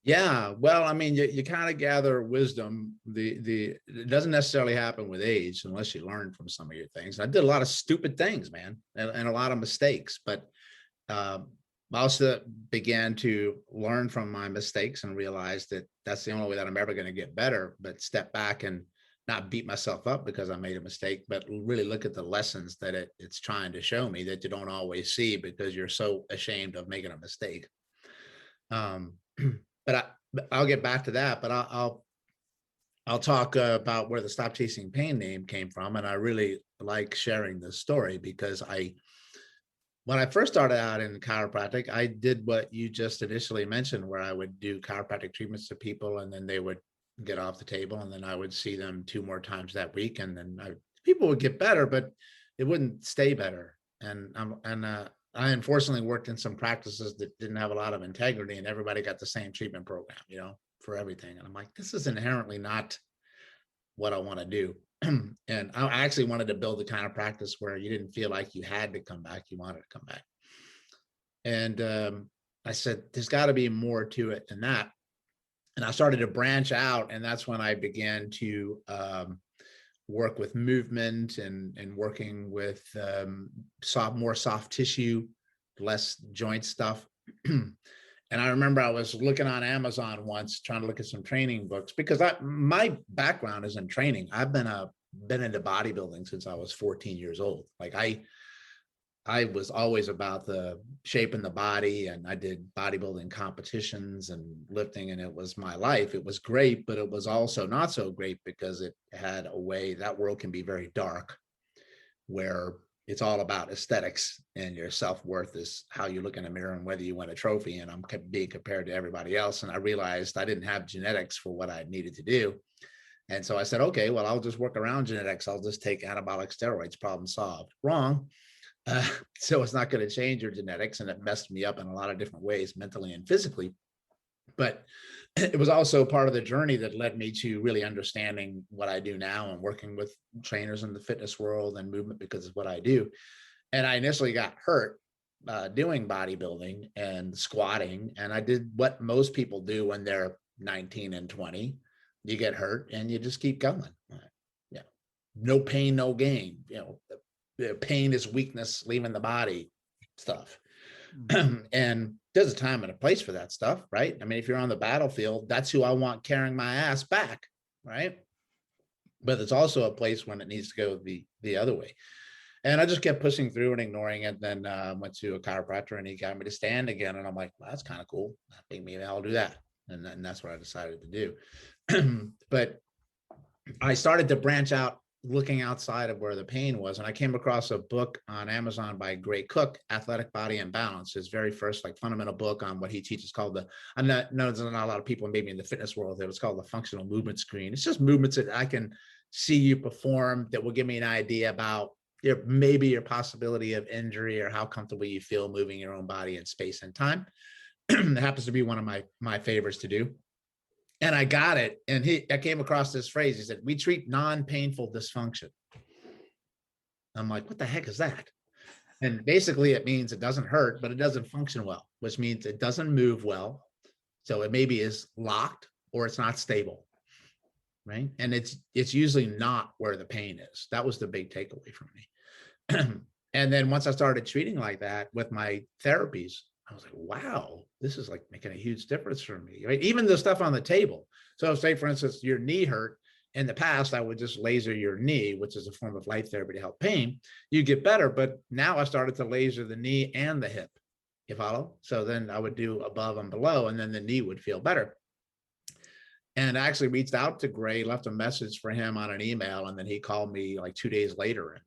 Yeah, well, I mean, you kind of gather wisdom. It doesn't necessarily happen with age unless you learn from some of your things. I did a lot of stupid things, man, and a lot of mistakes, but I also began to learn from my mistakes and realize that that's the only way that I'm ever going to get better. But step back and not beat myself up because I made a mistake, but really look at the lessons that it's trying to show me that you don't always see because you're so ashamed of making a mistake. But I'll get back to that. But I'll talk about where the Stop Chasing Pain name came from, and I really like sharing this story because when I first started out in chiropractic, I did what you just initially mentioned, where I would do chiropractic treatments to people, and then they would get off the table, and then I would see them 2 more times that week, and then people would get better, but it wouldn't stay better. And I unfortunately worked in some practices that didn't have a lot of integrity, and everybody got the same treatment program, for everything. And I'm like, this is inherently not what I want to do. And I actually wanted to build the kind of practice where you didn't feel like you had to come back, you wanted to come back. And I said, there's got to be more to it than that. And I started to branch out, and that's when I began to work with movement and working with more soft tissue, less joint stuff. And I remember I was looking on Amazon once, trying to look at some training books, because my background is in training. I've been into bodybuilding since I was 14 years old. Like I was always about the shape in the body, and I did bodybuilding competitions and lifting, and it was my life. It was great, but it was also not so great because it had a way that world can be very dark, where it's all about aesthetics, and your self-worth is how you look in a mirror and whether you win a trophy. And I'm being compared to everybody else. And I realized I didn't have genetics for what I needed to do. And so I said, okay, well, I'll just work around genetics. I'll just take anabolic steroids, problem solved. Wrong. So it's not going to change your genetics. And it messed me up in a lot of different ways, mentally and physically. But it was also part of the journey that led me to really understanding what I do now and working with trainers in the fitness world and movement because of what I do. And I initially got hurt doing bodybuilding and squatting. And I did what most people do when they're 19 and 20. You get hurt and you just keep going. Yeah. No pain, no gain. The pain is weakness leaving the body stuff. And there's a time and a place for that stuff, right? I mean, if you're on the battlefield, that's who I want carrying my ass back, right? But it's also a place when it needs to go the other way. And I just kept pushing through and ignoring it. Then went to a chiropractor, and he got me to stand again. And I'm like, well, that's kind of cool. I think maybe I'll do that. And that's what I decided to do. But I started to branch out, looking outside of where the pain was. And I came across a book on Amazon by Gray Cook, Athletic Body and Balance, his very first fundamental book on what he teaches, called I know there's not a lot of people maybe in the fitness world that it's called the functional movement screen. It's just movements that I can see you perform that will give me an idea about maybe your possibility of injury or how comfortable you feel moving your own body in space and time. It happens to be one of my favorites to do. And I got it. And I came across this phrase. He said, we treat non-painful dysfunction. I'm like, what the heck is that? And basically it means it doesn't hurt, but it doesn't function well, which means it doesn't move well. So it maybe is locked or it's not stable, right? And it's usually not where the pain is. That was the big takeaway from me. And then once I started treating like that with my therapies, I was like, wow, this is like making a huge difference for me, right? Even the stuff on the table. So say, for instance, your knee hurt. In the past, I would just laser your knee, which is a form of light therapy to help pain. You get better, but now I started to laser the knee and the hip. You follow? So then I would do above and below, and then the knee would feel better. And I actually reached out to Gray, left a message for him on an email, and then he called me like 2 days later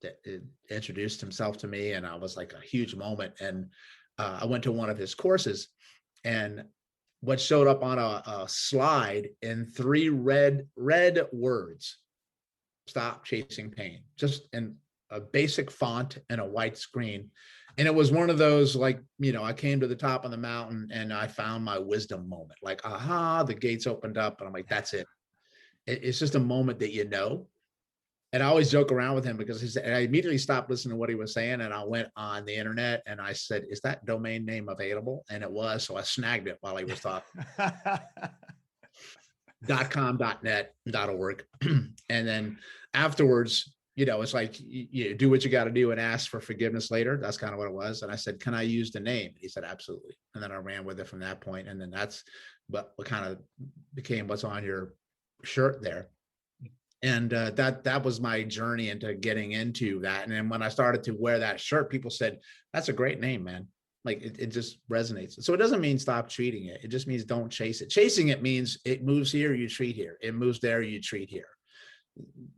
and introduced himself to me, and I was like a huge moment. And I went to one of his courses, and what showed up on a slide in 3 red words: stop chasing pain, just in a basic font and a white screen. And it was one of those, like, you know, I came to the top of the mountain and I found my wisdom moment, like, aha, the gates opened up. And I'm like, that's it. It's just a moment that, you know. And I always joke around with him because I immediately stopped listening to what he was saying. And I went on the internet and I said, is that domain name available? And it was. So I snagged it while he was talking. .com, .net, .org. And then afterwards, you know, it's like, you do what you got to do and ask for forgiveness later. That's kind of what it was. And I said, can I use the name? He said, absolutely. And then I ran with it from that point. And then that's what kind of became what's on your shirt there. And that was my journey into getting into that. And then when I started to wear that shirt, people said, that's a great name, man. Like it just resonates. So it doesn't mean stop treating it. It just means don't chase it. Chasing it means it moves here, you treat here. It moves there, you treat here.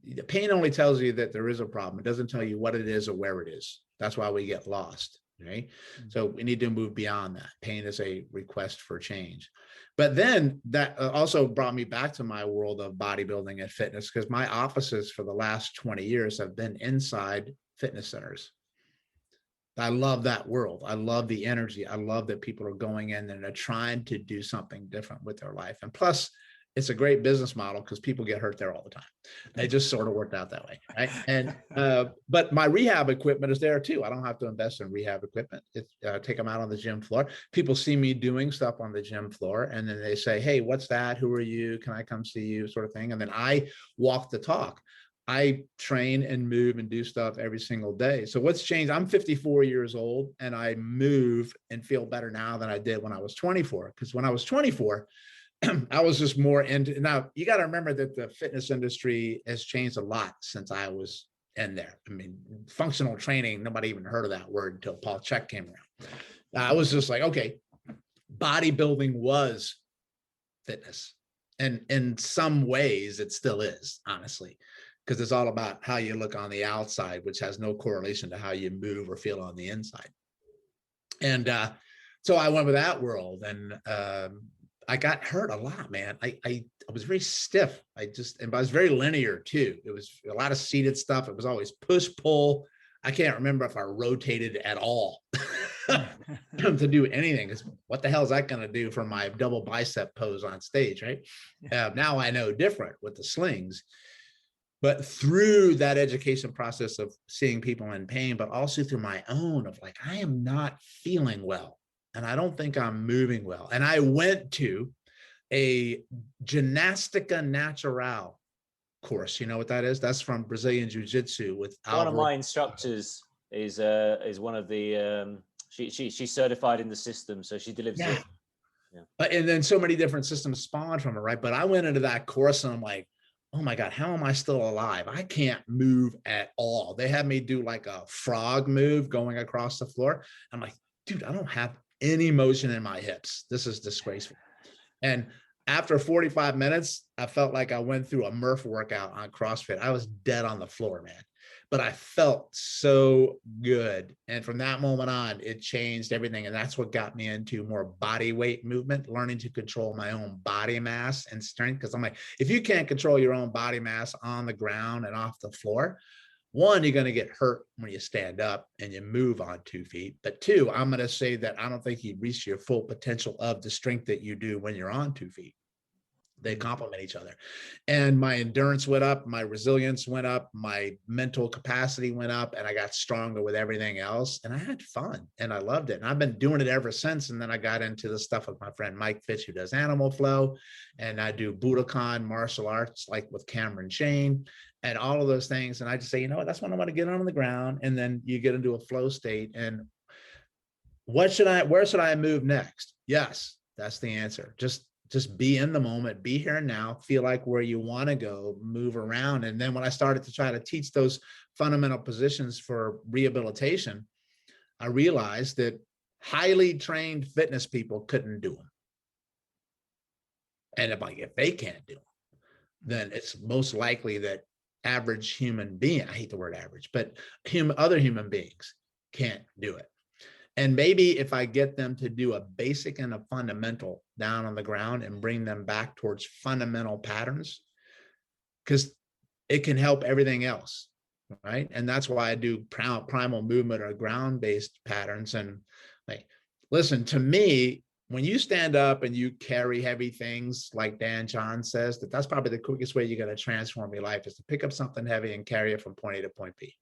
The pain only tells you that there is a problem. It doesn't tell you what it is or where it is. That's why we get lost, right? Mm-hmm. So we need to move beyond that. Pain is a request for change. But then that also brought me back to my world of bodybuilding and fitness, because my offices for the last 20 years have been inside fitness centers. I love that world. I love the energy. I love that people are going in and they're trying to do something different with their life. And plus, it's a great business model because people get hurt there all the time. It just sort of worked out that way, right? And but my rehab equipment is there too. I don't have to invest in rehab equipment. It's take them out on the gym floor. People see me doing stuff on the gym floor, and then they say, "Hey, what's that? Who are you? Can I come see you?" Sort of thing. And then I walk the talk. I train and move and do stuff every single day. So what's changed? I'm 54 years old, and I move and feel better now than I did when I was 24. Because when I was 24, I was just more into, now you got to remember that the fitness industry has changed a lot since I was in there. I mean, functional training, nobody even heard of that word until Paul Chek came around. I was just like, okay, bodybuilding was fitness. And in some ways it still is, honestly, because it's all about how you look on the outside, which has no correlation to how you move or feel on the inside. And so I went with that world, and I got hurt a lot, man. I was very stiff. I was very linear too. It was a lot of seated stuff. It was always push, pull. I can't remember if I rotated at all to do anything. What the hell is that going to do for my double bicep pose on stage, right? Now I know different with the slings. But through that education process of seeing people in pain, but also through my own of like, I am not feeling well. And I don't think I'm moving well. And I went to a Gymnastica Natural course. You know what that is? That's from Brazilian Jiu-Jitsu with one of my instructors is one of the she's certified in the system, so she delivers it. Yeah. And then so many different systems spawned from it, right? But I went into that course and I'm like, oh my God, how am I still alive? I can't move at all. They had me do like a frog move going across the floor. I'm like, dude, I don't have any motion in my hips. This is disgraceful. And after 45 minutes, I felt like I went through a Murph workout on CrossFit. I was dead on the floor, man. But I felt so good. And from that moment on, it changed everything. And that's what got me into more body weight movement, learning to control my own body mass and strength. Because I'm like, if you can't control your own body mass on the ground and off the floor, One, you're going to get hurt when you stand up and you move on 2 feet. But two, I'm going to say that I don't think you reach your full potential of the strength that you do when you're on 2 feet. They complement each other. And my endurance went up, my resilience went up, my mental capacity went up, and I got stronger with everything else. And I had fun and I loved it. And I've been doing it ever since. And then I got into the stuff with my friend Mike Fitch, who does Animal Flow. And I do Budokan martial arts, like with Cameron Shane and all of those things. And I just say, you know what, that's when I want to get on the ground. And then you get into a flow state. And where should I move next? Yes, that's the answer. Just be in the moment, be here and now, feel like where you want to go, move around. And then when I started to try to teach those fundamental positions for rehabilitation, I realized that highly trained fitness people couldn't do them. And if they can't do them, then it's most likely that average human being, I hate the word average, but other human beings can't do it. And maybe if I get them to do a basic and a fundamental down on the ground and bring them back towards fundamental patterns, because it can help everything else, right? And that's why I do primal movement or ground-based patterns. And like, listen, to me, when you stand up and you carry heavy things, like Dan John says, that's probably the quickest way you're going to transform your life, is to pick up something heavy and carry it from point A to point B,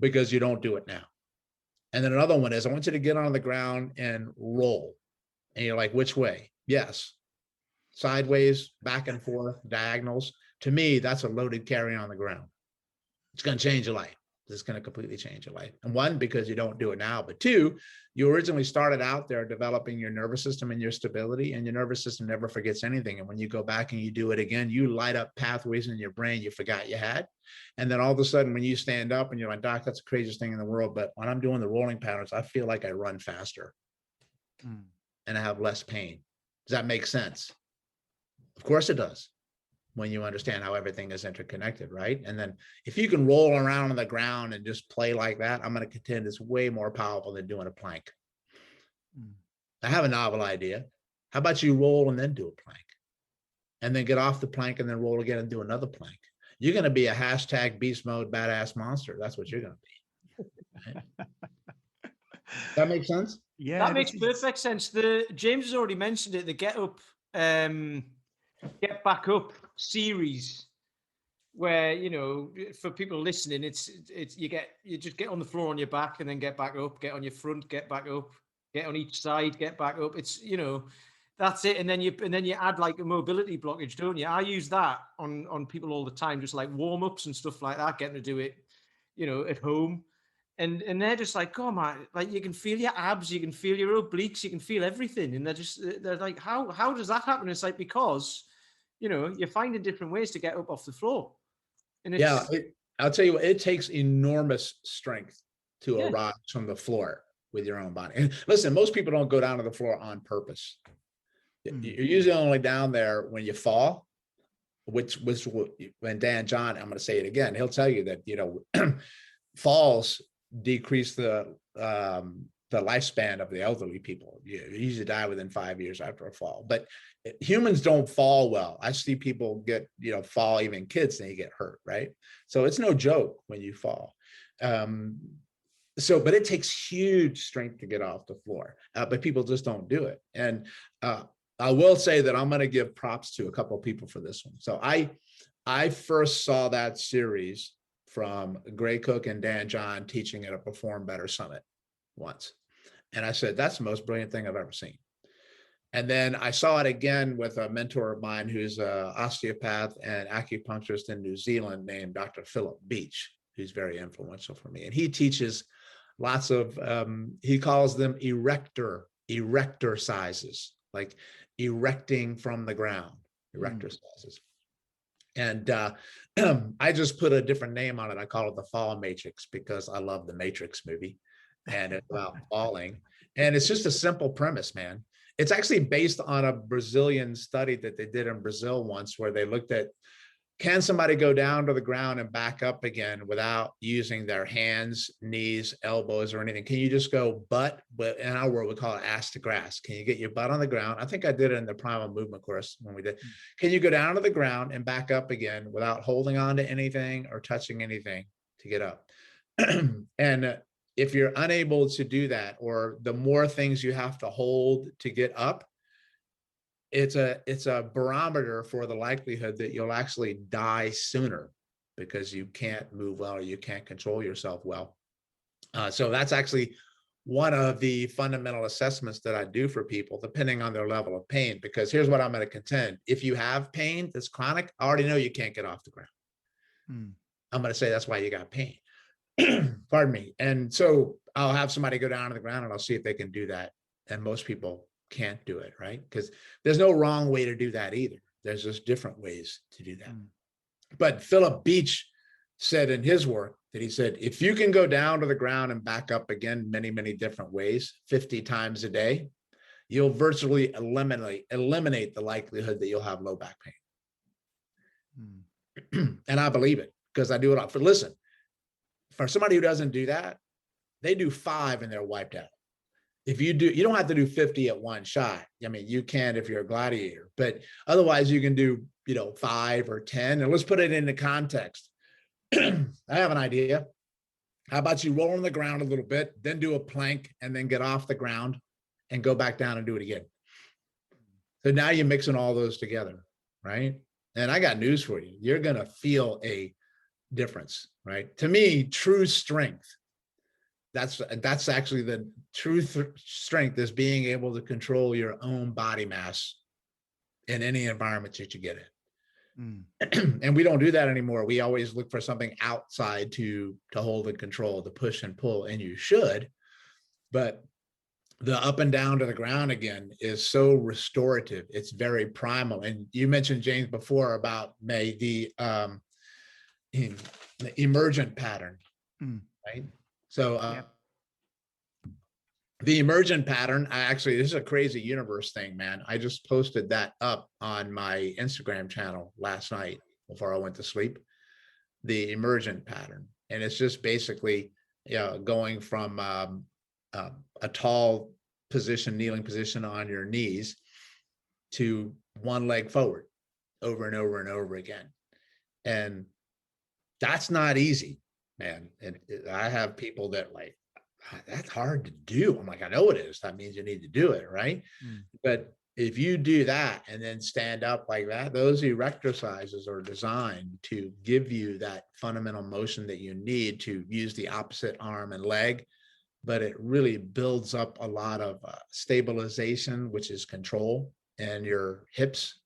because you don't do it now. And then another one is, I want you to get on the ground and roll. And you're like, which way? Yes. Sideways, back and forth, diagonals. To me, that's a loaded carry on the ground. It's going to change your life. It's going to completely change your life. And one, because you don't do it now. But two, you originally started out there developing your nervous system and your stability, and your nervous system never forgets anything. And when you go back and you do it again, you light up pathways in your brain you forgot you had. And then all of a sudden, when you stand up and you're like, Doc, that's the craziest thing in the world. But when I'm doing the rolling patterns, I feel like I run faster and I have less pain. Does that make sense? Of course it does, when you understand how everything is interconnected, right? And then if you can roll around on the ground and just play like that, I'm going to contend it's way more powerful than doing a plank. I have a novel idea. How about you roll and then do a plank, and then get off the plank and then roll again and do another plank? You're going to be a hashtag beast mode badass monster. That's what you're going to be. Right? That makes sense? Yeah, that makes perfect sense. James has already mentioned it. The Get Back Up series, where, you know, for people listening, it's you just get on the floor on your back and then get back up, get on your front, get back up, get on each side, get back up. It's, you know, that's it. And then you add like a mobility blockage, don't you? I use that on people all the time, just like warm-ups and stuff like that, getting to do it, you know, at home. And they're just like, oh man, like you can feel your abs, you can feel your obliques, you can feel everything. And they're like, how does that happen? It's like, because, you know, you're finding different ways to get up off the floor. And it's, I'll tell you what, it takes enormous strength to arise from the floor with your own body. And listen, most people don't go down to the floor on purpose. You're usually only down there when you fall, which when Dan John, I'm going to say it again, he'll tell you that, you know, falls decrease the lifespan of the elderly people. You usually die within 5 years after a fall. But humans don't fall well. I see people fall, even kids, and they get hurt, right? So it's no joke when you fall. But it takes huge strength to get off the floor, but people just don't do it. And I will say that I'm going to give props to a couple of people for this one. So I first saw that series from Gray Cook and Dan John teaching at a Perform Better Summit once. And I said, that's the most brilliant thing I've ever seen. And then I saw it again with a mentor of mine who's an osteopath and acupuncturist in New Zealand named Dr. Philip Beach, who's very influential for me. And he teaches lots of, he calls them erector sizes, like erecting from the ground, erector sizes. And I just put a different name on it. I call it the Fall Matrix, because I love the Matrix movie and it's about falling. And it's just a simple premise, man. It's actually based on a Brazilian study that they did in Brazil once, where they looked at, can somebody go down to the ground and back up again without using their hands, knees, elbows, or anything? Can you just go butt, but in our world, we call it ass to grass. Can you get your butt on the ground? I think I did it in the Primal Movement course when we did. Can you go down to the ground and back up again without holding on to anything or touching anything? to get up. And if you're unable to do that, or the more things you have to hold to get up, it's a barometer for the likelihood that you'll actually die sooner because you can't move well or you can't control yourself well. So that's actually one of the fundamental assessments that I do for people, depending on their level of pain, because here's what I'm going to contend. If you have pain that's chronic, I already know you can't get off the ground. I'm going to say that's why you got pain. Pardon me. And so I'll have somebody go down to the ground and I'll see if they can do that. And most people can't do it, right? Because there's no wrong way to do that either. There's just different ways to do that. But Philip Beach said in his work that he said, if you can go down to the ground and back up again many, many different ways, 50 times a day, you'll virtually eliminate the likelihood that you'll have low back pain. And I believe it because I do it. Listen, for somebody who doesn't do that, they do 5 and they're wiped out. If you do, you don't have to do 50 at one shot. I mean, you can if you're a gladiator, but otherwise you can do, 5 or 10. And let's put it into context. I have an idea. How about you roll on the ground a little bit, then do a plank, and then get off the ground and go back down and do it again. So now you're mixing all those together, right? And I got news for you. You're going to feel a difference, right? To me, true strength, that's actually the true strength, is being able to control your own body mass in any environment that you get in. And we don't do that anymore. We always look for something outside to hold and control, to push and pull, and you should. But the up and down to the ground again is so restorative. It's very primal. And you mentioned, James, before about the emergent pattern, right? So the emergent pattern, this is a crazy universe thing, man. I just posted that up on my Instagram channel last night before I went to sleep. The emergent pattern. And it's just basically, going from a tall position, kneeling position on your knees, to one leg forward over and over and over again. And that's not easy, man. And I have people that that's hard to do. I'm like, I know it is. That means you need to do it, right? But if you do that and then stand up like that, those erect exercises are designed to give you that fundamental motion that you need to use the opposite arm and leg. But it really builds up a lot of stabilization, which is control, and your hips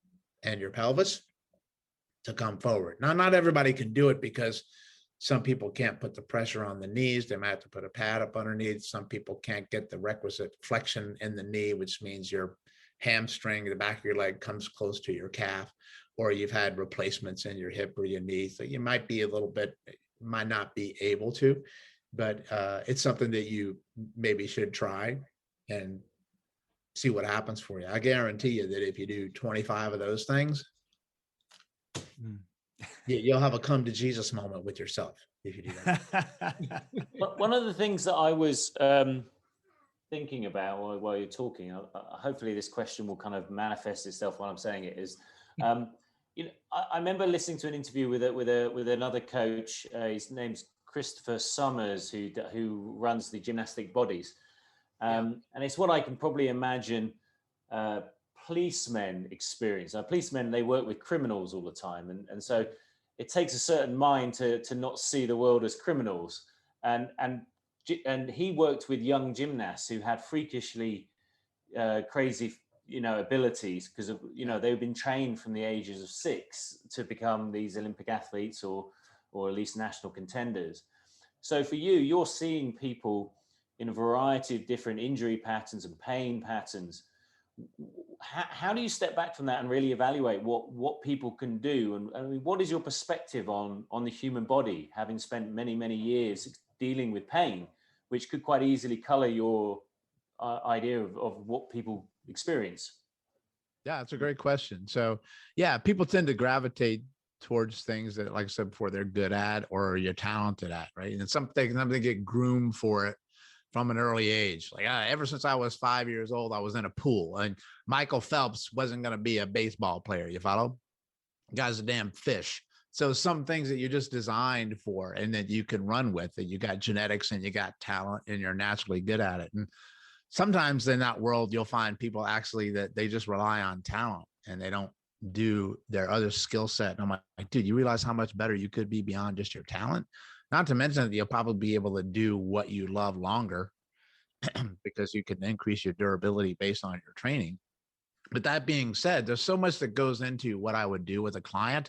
and your pelvis to come forward. Now, not everybody can do it because some people can't put the pressure on the knees. They might have to put a pad up underneath. Some people can't get the requisite flexion in the knee, which means your hamstring, the back of your leg, comes close to your calf, or you've had replacements in your hip or your knee. So you might not be able to, but it's something that you maybe should try and see what happens for you. I guarantee you that if you do 25 of those things, you'll have a come to Jesus moment with yourself if you do that. One of the things that I was thinking about while you're talking, hopefully this question will kind of manifest itself while I'm saying it, is, I remember listening to an interview with another coach. His name's Christopher Summers, who runs the Gymnastic Bodies, and it's what I can probably imagine policemen experience. Now, policemen, they work with criminals all the time, and so it takes a certain mind to not see the world as criminals. And he worked with young gymnasts who had freakishly crazy, abilities, because of, they've been trained from the ages of 6 to become these Olympic athletes or at least national contenders. So for you, you're seeing people in a variety of different injury patterns and pain patterns. How do you step back from that and really evaluate what people can do? And I mean, what is your perspective on the human body, having spent many, many years dealing with pain, which could quite easily color your idea of what people experience? Yeah, it's a great question. So yeah, people tend to gravitate towards things that, like I said before, they're good at or you're talented at, right? And something get groomed for it from an early age. Like ever since I was 5 years old, I was in a pool, and Michael Phelps wasn't going to be a baseball player. You follow? The guy's a damn fish. So some things that you're just designed for and that you can run with, that you got genetics and you got talent and you're naturally good at it. And sometimes in that world, you'll find people actually that they just rely on talent and they don't do their other skill set. And I'm like, dude, you realize how much better you could be beyond just your talent? Not to mention that you'll probably be able to do what you love longer because you can increase your durability based on your training. But that being said, there's so much that goes into what I would do with a client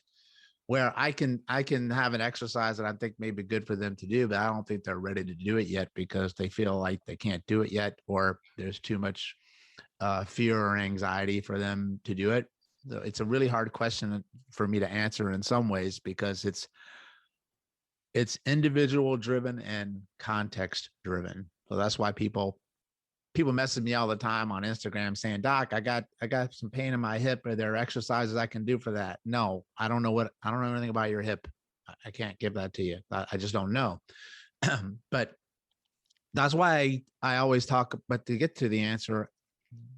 where I can have an exercise that I think may be good for them to do, but I don't think they're ready to do it yet because they feel like they can't do it yet, or there's too much fear or anxiety for them to do it. It's a really hard question for me to answer in some ways because it's individual driven and context driven. So that's why people message me all the time on Instagram saying, Doc, I got some pain in my hip. Are there exercises I can do for that? No, I don't know anything about your hip. I can't give that to you. I just don't know. But that's why I always talk, but to get to the answer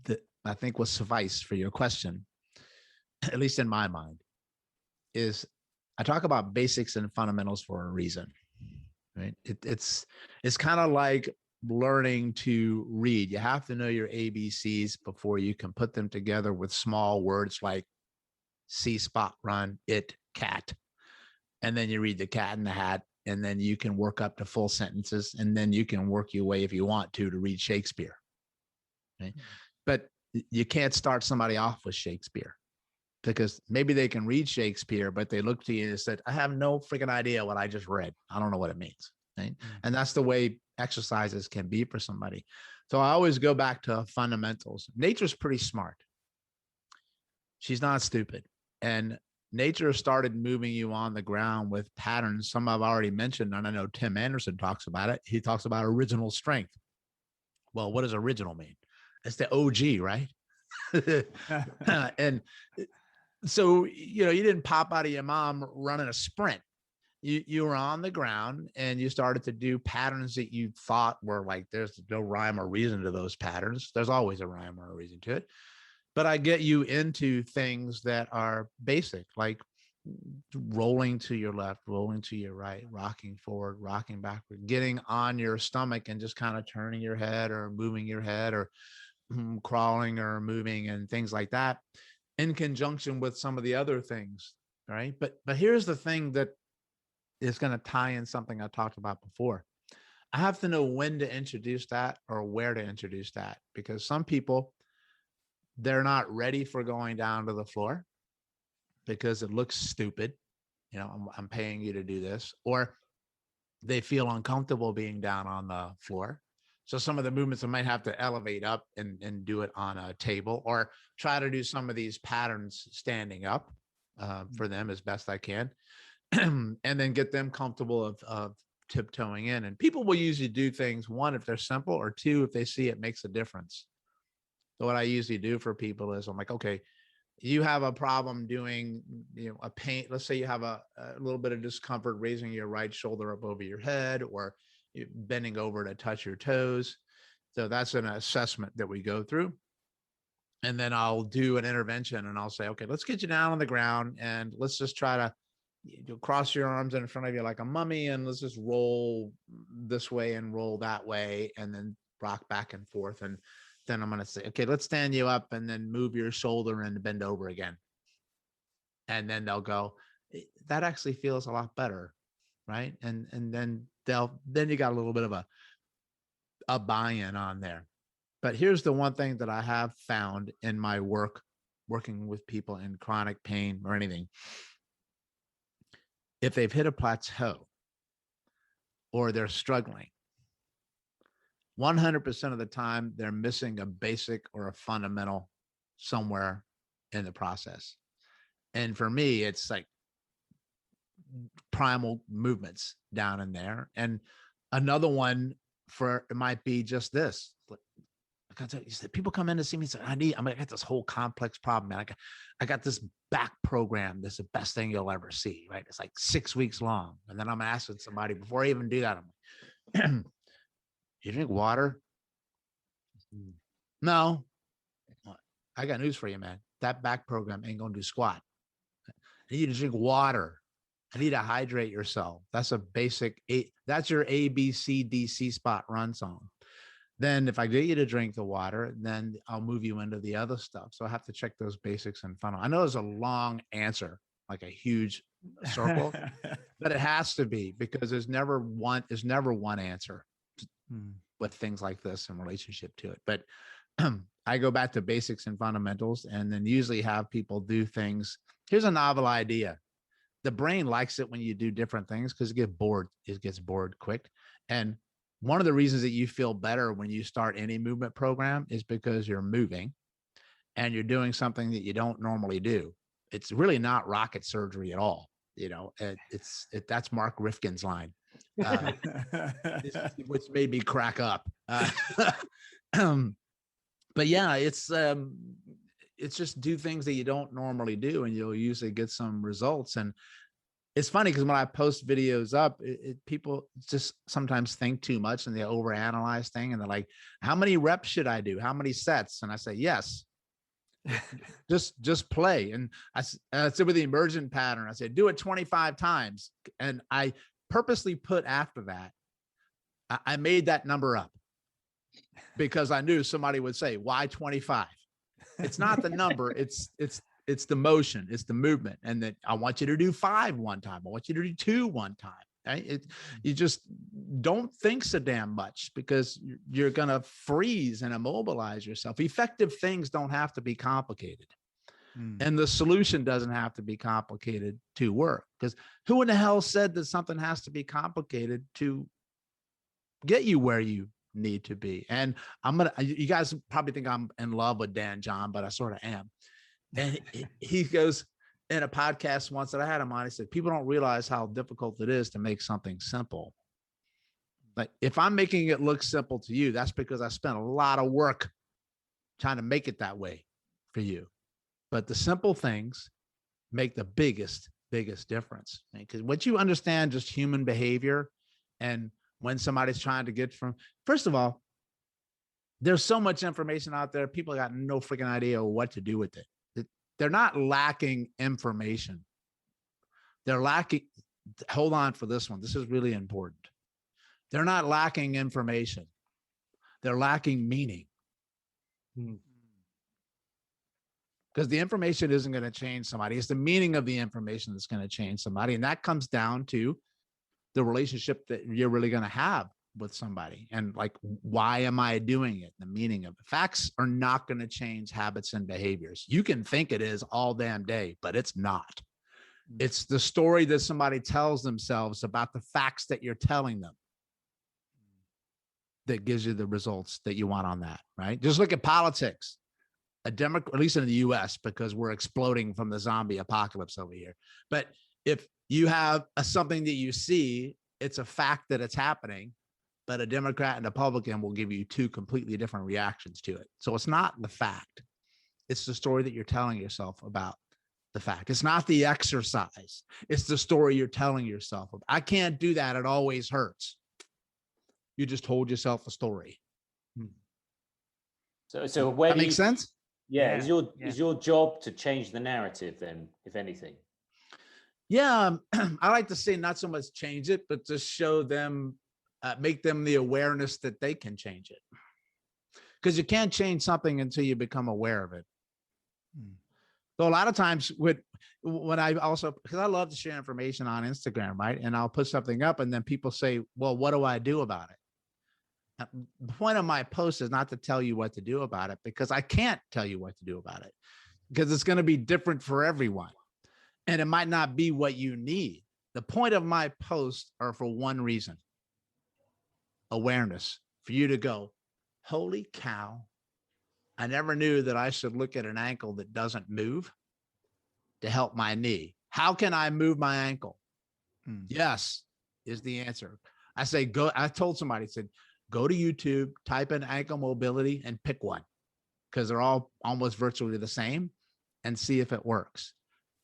that I think will suffice for your question, at least in my mind, is I talk about basics and fundamentals for a reason, right? It's kind of like learning to read. You have to know your ABCs before you can put them together with small words like see, spot, run, it, cat. And then you read the cat in the hat, and then you can work up to full sentences, and then you can work your way, if you want to read Shakespeare. Okay? But you can't start somebody off with Shakespeare because maybe they can read Shakespeare, but they look to you and said, I have no freaking idea what I just read. I don't know what it means. Right? And that's the way exercises can be for somebody. So I always go back to fundamentals. Nature's pretty smart. She's not stupid. And nature started moving you on the ground with patterns. Some I've already mentioned, and I know Tim Anderson talks about it. He talks about original strength. Well, what does original mean? It's the OG, right? And so, you didn't pop out of your mom running a sprint. You were on the ground and you started to do patterns that you thought were like, there's no rhyme or reason to those patterns. There's always a rhyme or a reason to it. But I get you into things that are basic, like rolling to your left, rolling to your right, rocking forward, rocking backward, getting on your stomach and just kind of turning your head or moving your head or crawling or moving and things like that in conjunction with some of the other things, right? But here's the thing that is going to tie in something I talked about before. I have to know when to introduce that or where to introduce that, because some people, they're not ready for going down to the floor because it looks stupid. I'm paying you to do this, or they feel uncomfortable being down on the floor. So some of the movements I might have to elevate up and do it on a table, or try to do some of these patterns standing up for them as best I can. And then get them comfortable of tiptoeing in. And people will usually do things, one, if they're simple, or two, if they see it makes a difference. So what I usually do for people is I'm like, okay, you have a problem doing, a pain. Let's say you have a little bit of discomfort raising your right shoulder up over your head, or bending over to touch your toes. So that's an assessment that we go through. And then I'll do an intervention and I'll say, okay, let's get you down on the ground and let's just try to cross your arms in front of you like a mummy, and let's just roll this way and roll that way, and then rock back and forth. And then I'm going to say, okay, let's stand you up and then move your shoulder and bend over again. And then they'll go, that actually feels a lot better. Right. And then you got a little bit of a buy-in on there. But here's the one thing that I have found in my working with people in chronic pain or anything. If they've hit a plateau or they're struggling, 100% of the time, they're missing a basic or a fundamental somewhere in the process. And for me, it's like primal movements down in there. And another one it might be just this. You said people come in to see me and say, I got this whole complex problem, man. I got this back program. This is the best thing you'll ever see, right? It's like 6 weeks long. And then I'm asking somebody before I even do that, I'm like, you drink water? No. I got news for you, man. That back program ain't going to do squat. I need you to drink water. I need to hydrate yourself. That's a basic, that's your A, B, C, D, C spot run song. Then if I get you to drink the water, then I'll move you into the other stuff. So I have to check those basics and funnel. I know it's a long answer, like a huge circle, but it has to be, because there's never one answer with things like this in relationship to it. But I go back to basics and fundamentals, and then usually have people do things. Here's a novel idea. The brain likes it when you do different things because it gets bored quick. And one of the reasons that you feel better when you start any movement program is because you're moving and you're doing something that you don't normally do. It's really not rocket surgery at all. You know, that's Mark Rifkin's line, which made me crack up. But yeah, it's just do things that you don't normally do, and you'll usually get some results. And it's funny because when I post videos up, people just sometimes think too much and they overanalyze things. And they're like, how many reps should I do? How many sets? And I say, yes, just play. And I said with the emergent pattern, I said, do it 25 times. And I purposely put after that, I made that number up because I knew somebody would say, why 25? It's not the number. It's the motion, it's the movement. And that I want you to do 5 one time. I want you to do 2 one time. Right? You just don't think so damn much, because you're going to freeze and immobilize yourself. Effective things don't have to be complicated. And the solution doesn't have to be complicated to work, because who in the hell said that something has to be complicated to get you where you need to be? And you guys probably think I'm in love with Dan John, but I sort of am. And he goes in a podcast once that I had him on, he said, people don't realize how difficult it is to make something simple. Like, if I'm making it look simple to you, that's because I spent a lot of work trying to make it that way for you. But the simple things make the biggest difference. Because once you understand just human behavior, and when somebody's trying to get from, first of all, there's so much information out there. People got no freaking idea what to do with it. They're not lacking information. They're lacking, hold on for this one. This is really important. They're not lacking information. They're lacking meaning. Because the information isn't going to change somebody. It's the meaning of the information that's going to change somebody. And that comes down to the relationship that you're really going to have with somebody. And like, why am I doing it? The meaning of it. Facts are not going to change habits and behaviors. You can think it is all damn day, but it's not. It's the story that somebody tells themselves about the facts that you're telling them that gives you the results that you want on that, right? Just look at politics. A Democrat, at least in the US, because we're exploding from the zombie apocalypse over here. But if you have something that you see, it's a fact that it's happening, but a Democrat and a Republican will give you 2 completely different reactions to it. So it's not the fact. It's the story that you're telling yourself about the fact. It's not the exercise. It's the story you're telling yourself. I can't do that. It always hurts. You just told yourself a story. So where that makes sense? Yeah. Is your job to change the narrative then, if anything? Yeah. I like to say not so much change it, but just show them, make them the awareness that they can change it. Because you can't change something until you become aware of it. So a lot of times when I also, because I love to share information on Instagram, right? And I'll put something up and then people say, well, what do I do about it? The point of my post is not to tell you what to do about it, because I can't tell you what to do about it, because it's going to be different for everyone. And it might not be what you need. The point of my posts are for one reason: awareness, for you to go, holy cow, I never knew that I should look at an ankle that doesn't move to help my knee. How can I move my ankle? Yes, is the answer. I say, I told somebody, said, go to YouTube, type in ankle mobility and pick one, because they're all almost virtually the same, and see if it works.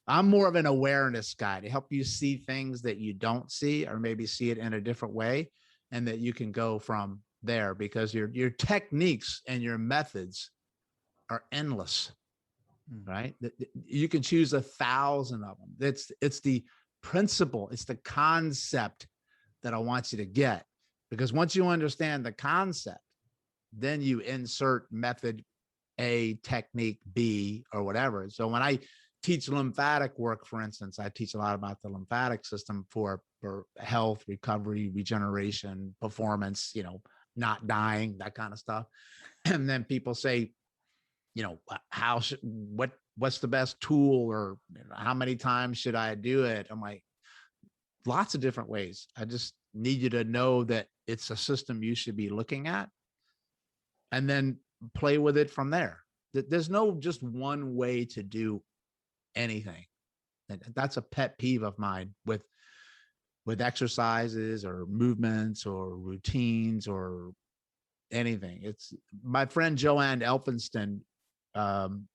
I'm more of an awareness guy to help you see things that you don't see, or maybe see it in a different way, and that you can go from there, because your techniques and your methods are endless, right? You can choose 1,000 of them. It's the principle. It's the concept that I want you to get, because once you understand the concept, then you insert method A, technique B, or whatever. So when I teach lymphatic work, for instance, I teach a lot about the lymphatic system for health, recovery, regeneration, performance, not dying, that kind of stuff. And then people say, what's the best tool, or how many times should I do it? I'm like, lots of different ways. I just need you to know that it's a system you should be looking at, and then play with it from there. There's no just one way to do anything. That's a pet peeve of mine with exercises or movements or routines or anything. It's my friend Joanne Elphinston,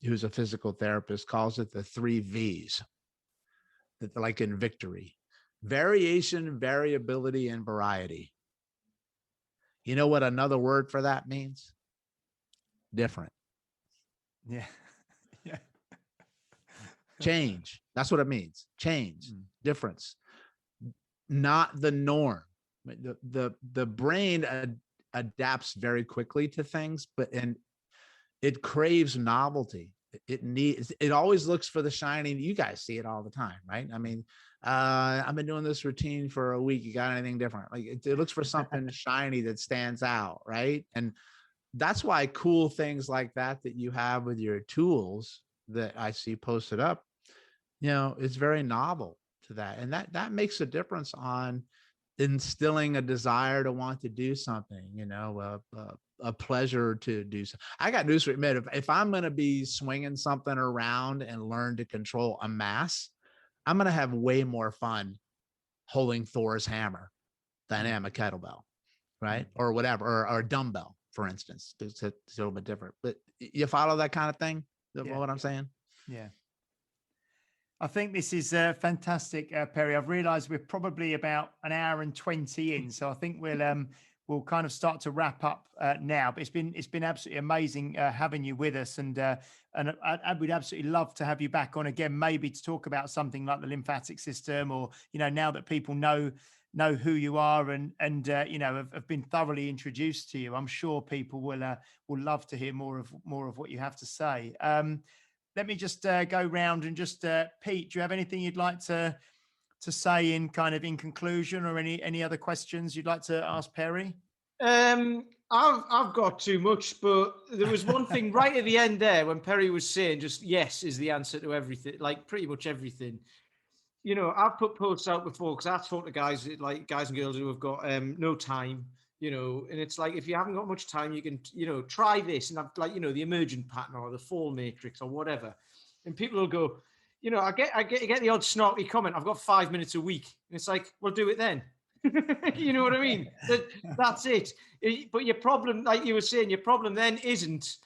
who's a physical therapist, calls it the 3 V's, like in victory: variation, variability, and variety. You know what another word for that means? Different. Yeah. Yeah. Change. That's what it means. Change, difference, not the norm. The brain adapts very quickly to things, and it craves novelty. It always looks for the shiny. You guys see it all the time, right? I mean, I've been doing this routine for a week. You got anything different? Like it looks for something shiny that stands out, right? And that's why cool things like that you have with your tools that I see posted up, it's very novel to that. And that makes a difference on instilling a desire to want to do something, a pleasure to do so. I got news for you. If I'm going to be swinging something around and learn to control a mass, I'm going to have way more fun holding Thor's hammer than I am a kettlebell, right? Or whatever, or a dumbbell, for instance. It's a little bit different, but you follow that kind of thing? What I'm saying? Yeah. I think this is fantastic, Perry. I've realised we're probably about an hour and 20 in, so I think we'll kind of start to wrap up now. But it's been absolutely amazing having you with us, and we'd absolutely love to have you back on again, maybe to talk about something like the lymphatic system, or now that people know who you are and have been thoroughly introduced to you. I'm sure people will love to hear more of what you have to say. Let me just go round and just Pete, do you have anything you'd like to say in conclusion, or any other questions you'd like to ask Perry? I've got too much, but there was one thing right at the end there when Perry was saying just yes is the answer to everything, like pretty much everything. I've put posts out before because I've talked to guys and girls who have got no time, and it's like, if you haven't got much time, you can, try this, and I've the emergent pattern or the fall matrix or whatever. And people will go, I get the odd snarky comment, I've got 5 minutes a week. And it's like, well, do it then. You know what I mean? That's it. But your problem, like you were saying, your problem then isn't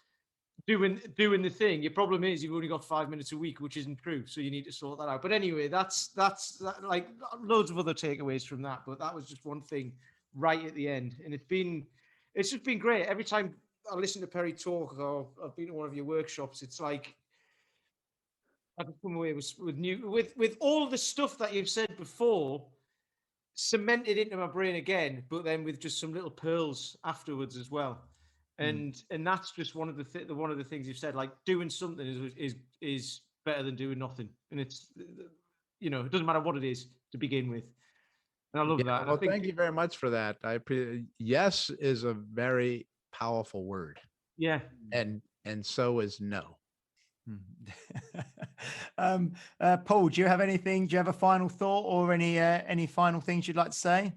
doing the thing. Your problem is you've only got 5 minutes a week, which isn't true. So you need to sort that out. But anyway, that's like loads of other takeaways from that. But that was just one thing right at the end. And it's just been great. Every time I listen to Perry talk, or I've been to one of your workshops, it's like I've come away with all the stuff that you've said before cemented into my brain again, but then with just some little pearls afterwards as well. And that's just one of the things you've said, like doing something is better than doing nothing. And it's, it doesn't matter what it is to begin with. And I love that. Well, thank you very much for that. Yes is a very powerful word. Yeah. And so is no. Paul, do you have anything? Do you have a final thought or any final things you'd like to say?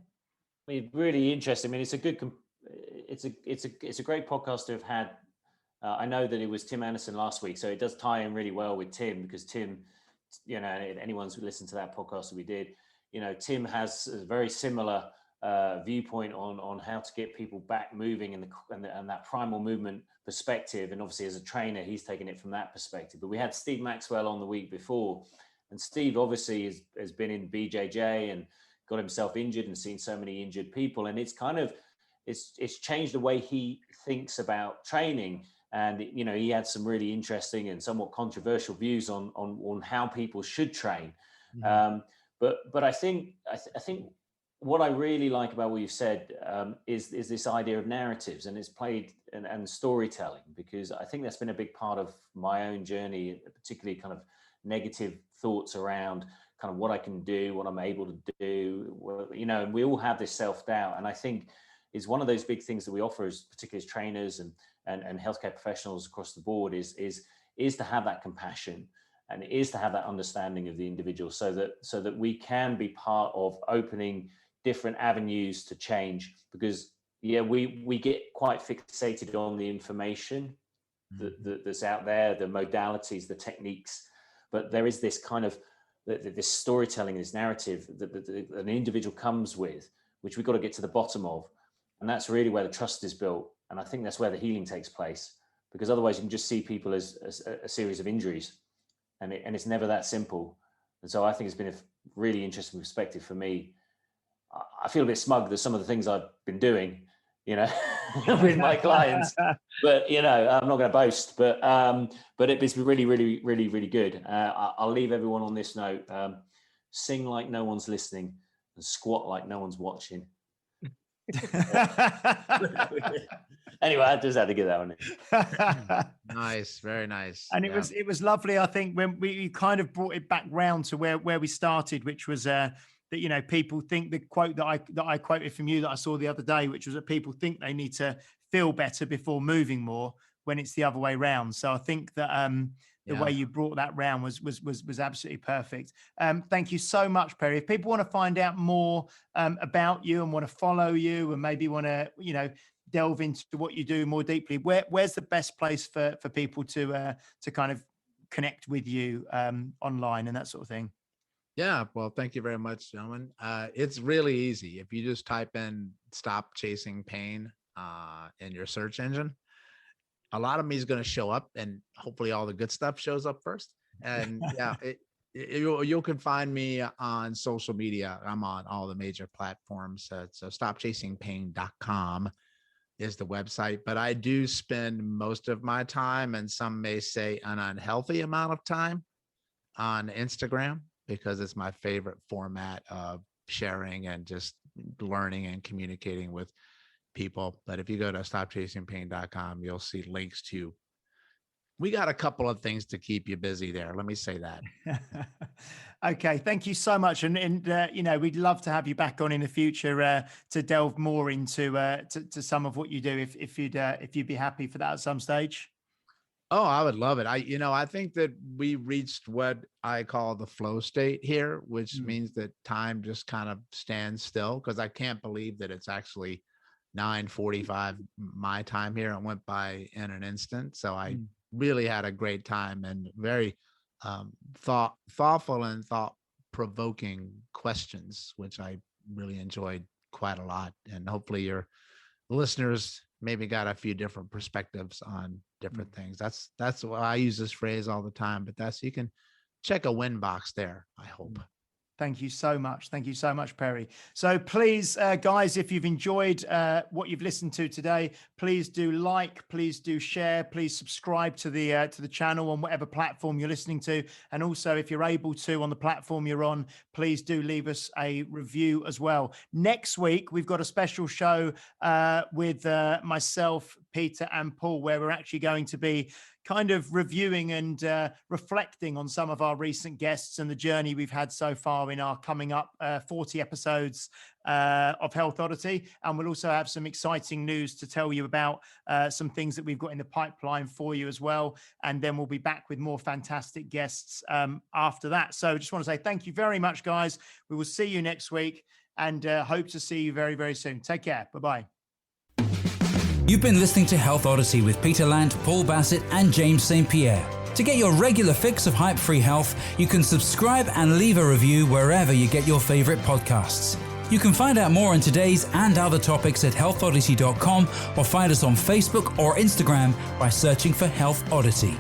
I mean, really interesting. I mean, it's a good, it's a great podcast to have had. I know that it was Tim Anderson last week, so it does tie in really well with Tim, because Tim, anyone's who listened to that podcast that we did, Tim has a very similar viewpoint on how to get people back moving and that primal movement perspective. And obviously, as a trainer, he's taken it from that perspective. But we had Steve Maxwell on the week before, and Steve obviously has been in BJJ and got himself injured and seen so many injured people, and it's kind of it's changed the way he thinks about training. And he had some really interesting and somewhat controversial views on how people should train. But I think what I really like about what you've said is this idea of narratives, and it's played and storytelling, because I think that's been a big part of my own journey, particularly kind of negative thoughts around kind of what I can do, what I'm able to do, you know, and we all have this self-doubt. And I think is one of those big things that we offer, as particularly as trainers and healthcare professionals across the board, is to have that compassion, and is to have that understanding of the individual, so that we can be part of opening different avenues to change. Because we get quite fixated on the information that's out there, the modalities, the techniques, but there is this kind of this storytelling, this narrative that an individual comes with, which we've got to get to the bottom of. And that's really where the trust is built. And I think that's where the healing takes place, because otherwise you can just see people as a series of injuries, and it's never that simple. And so I think it's been a really interesting perspective for me. I feel a bit smug that some of the things I've been doing, you know, with my clients, but, you know, I'm not going to boast, but it's been really, really, really, really good. I'll leave everyone on this note. Sing like no one's listening, and squat like no one's watching. Anyway, I just had to get that one in. Nice, very nice. And it was lovely, I think, when we kind of brought it back round to where we started, which was that, you know, people think the quote that I quoted from you that I saw the other day, which was that people think they need to feel better before moving more, when it's the other way round. So I think that the way you brought that round was absolutely perfect. Thank you so much, Perry. If people want to find out more about you and want to follow you, and maybe want to, you know, delve into what you do more deeply, where's the best place for people to kind of connect with you online and that sort of thing? Yeah, well, thank you very much, gentlemen. It's really easy. If you just type in "stop chasing pain" in your search engine, a lot of me is going to show up, and hopefully all the good stuff shows up first. And you can find me on social media. I'm on all the major platforms. So stopchasingpain.com is the website. But I do spend most of my time, and some may say an unhealthy amount of time, on Instagram, because it's my favorite format of sharing and just learning and communicating with people. But if you go to stopchasingpain.com, you'll see links to, we got a couple of things to keep you busy there. Let me say that. Okay. Thank you so much. And you know, we'd love to have you back on in the future to delve more into to some of what you do, if you'd be happy for that at some stage. Oh, I would love it. I think that we reached what I call the flow state here, which means that time just kind of stands still, because I can't believe that it's actually 9:45 my time here. It went by in an instant. So I really had a great time, and very thoughtful and thought-provoking questions, which I really enjoyed quite a lot. And hopefully your listeners maybe got a few different perspectives on different things. That's why I use this phrase all the time, but you can check a win box there, I hope. Thank you so much. Thank you so much, Perry. So please, guys, if you've enjoyed what you've listened to today, please do like, please do share, please subscribe to the channel on whatever platform you're listening to. And also, if you're able to, on the platform you're on, please do leave us a review as well. Next week, we've got a special show with myself, Peter, and Paul, where we're actually going to be kind of reviewing and reflecting on some of our recent guests and the journey we've had so far in our coming up 40 episodes of Health Oddity. And we'll also have some exciting news to tell you about some things that we've got in the pipeline for you as well. And then we'll be back with more fantastic guests after that. So just want to say thank you very much, guys. We will see you next week, and hope to see you very, very soon. Take care. Bye-bye. You've been listening to Health Odyssey with Peter Lant, Paul Bassett, and James St. Pierre. To get your regular fix of hype-free health, you can subscribe and leave a review wherever you get your favorite podcasts. You can find out more on today's and other topics at healthodyssey.com, or find us on Facebook or Instagram by searching for Health Odyssey.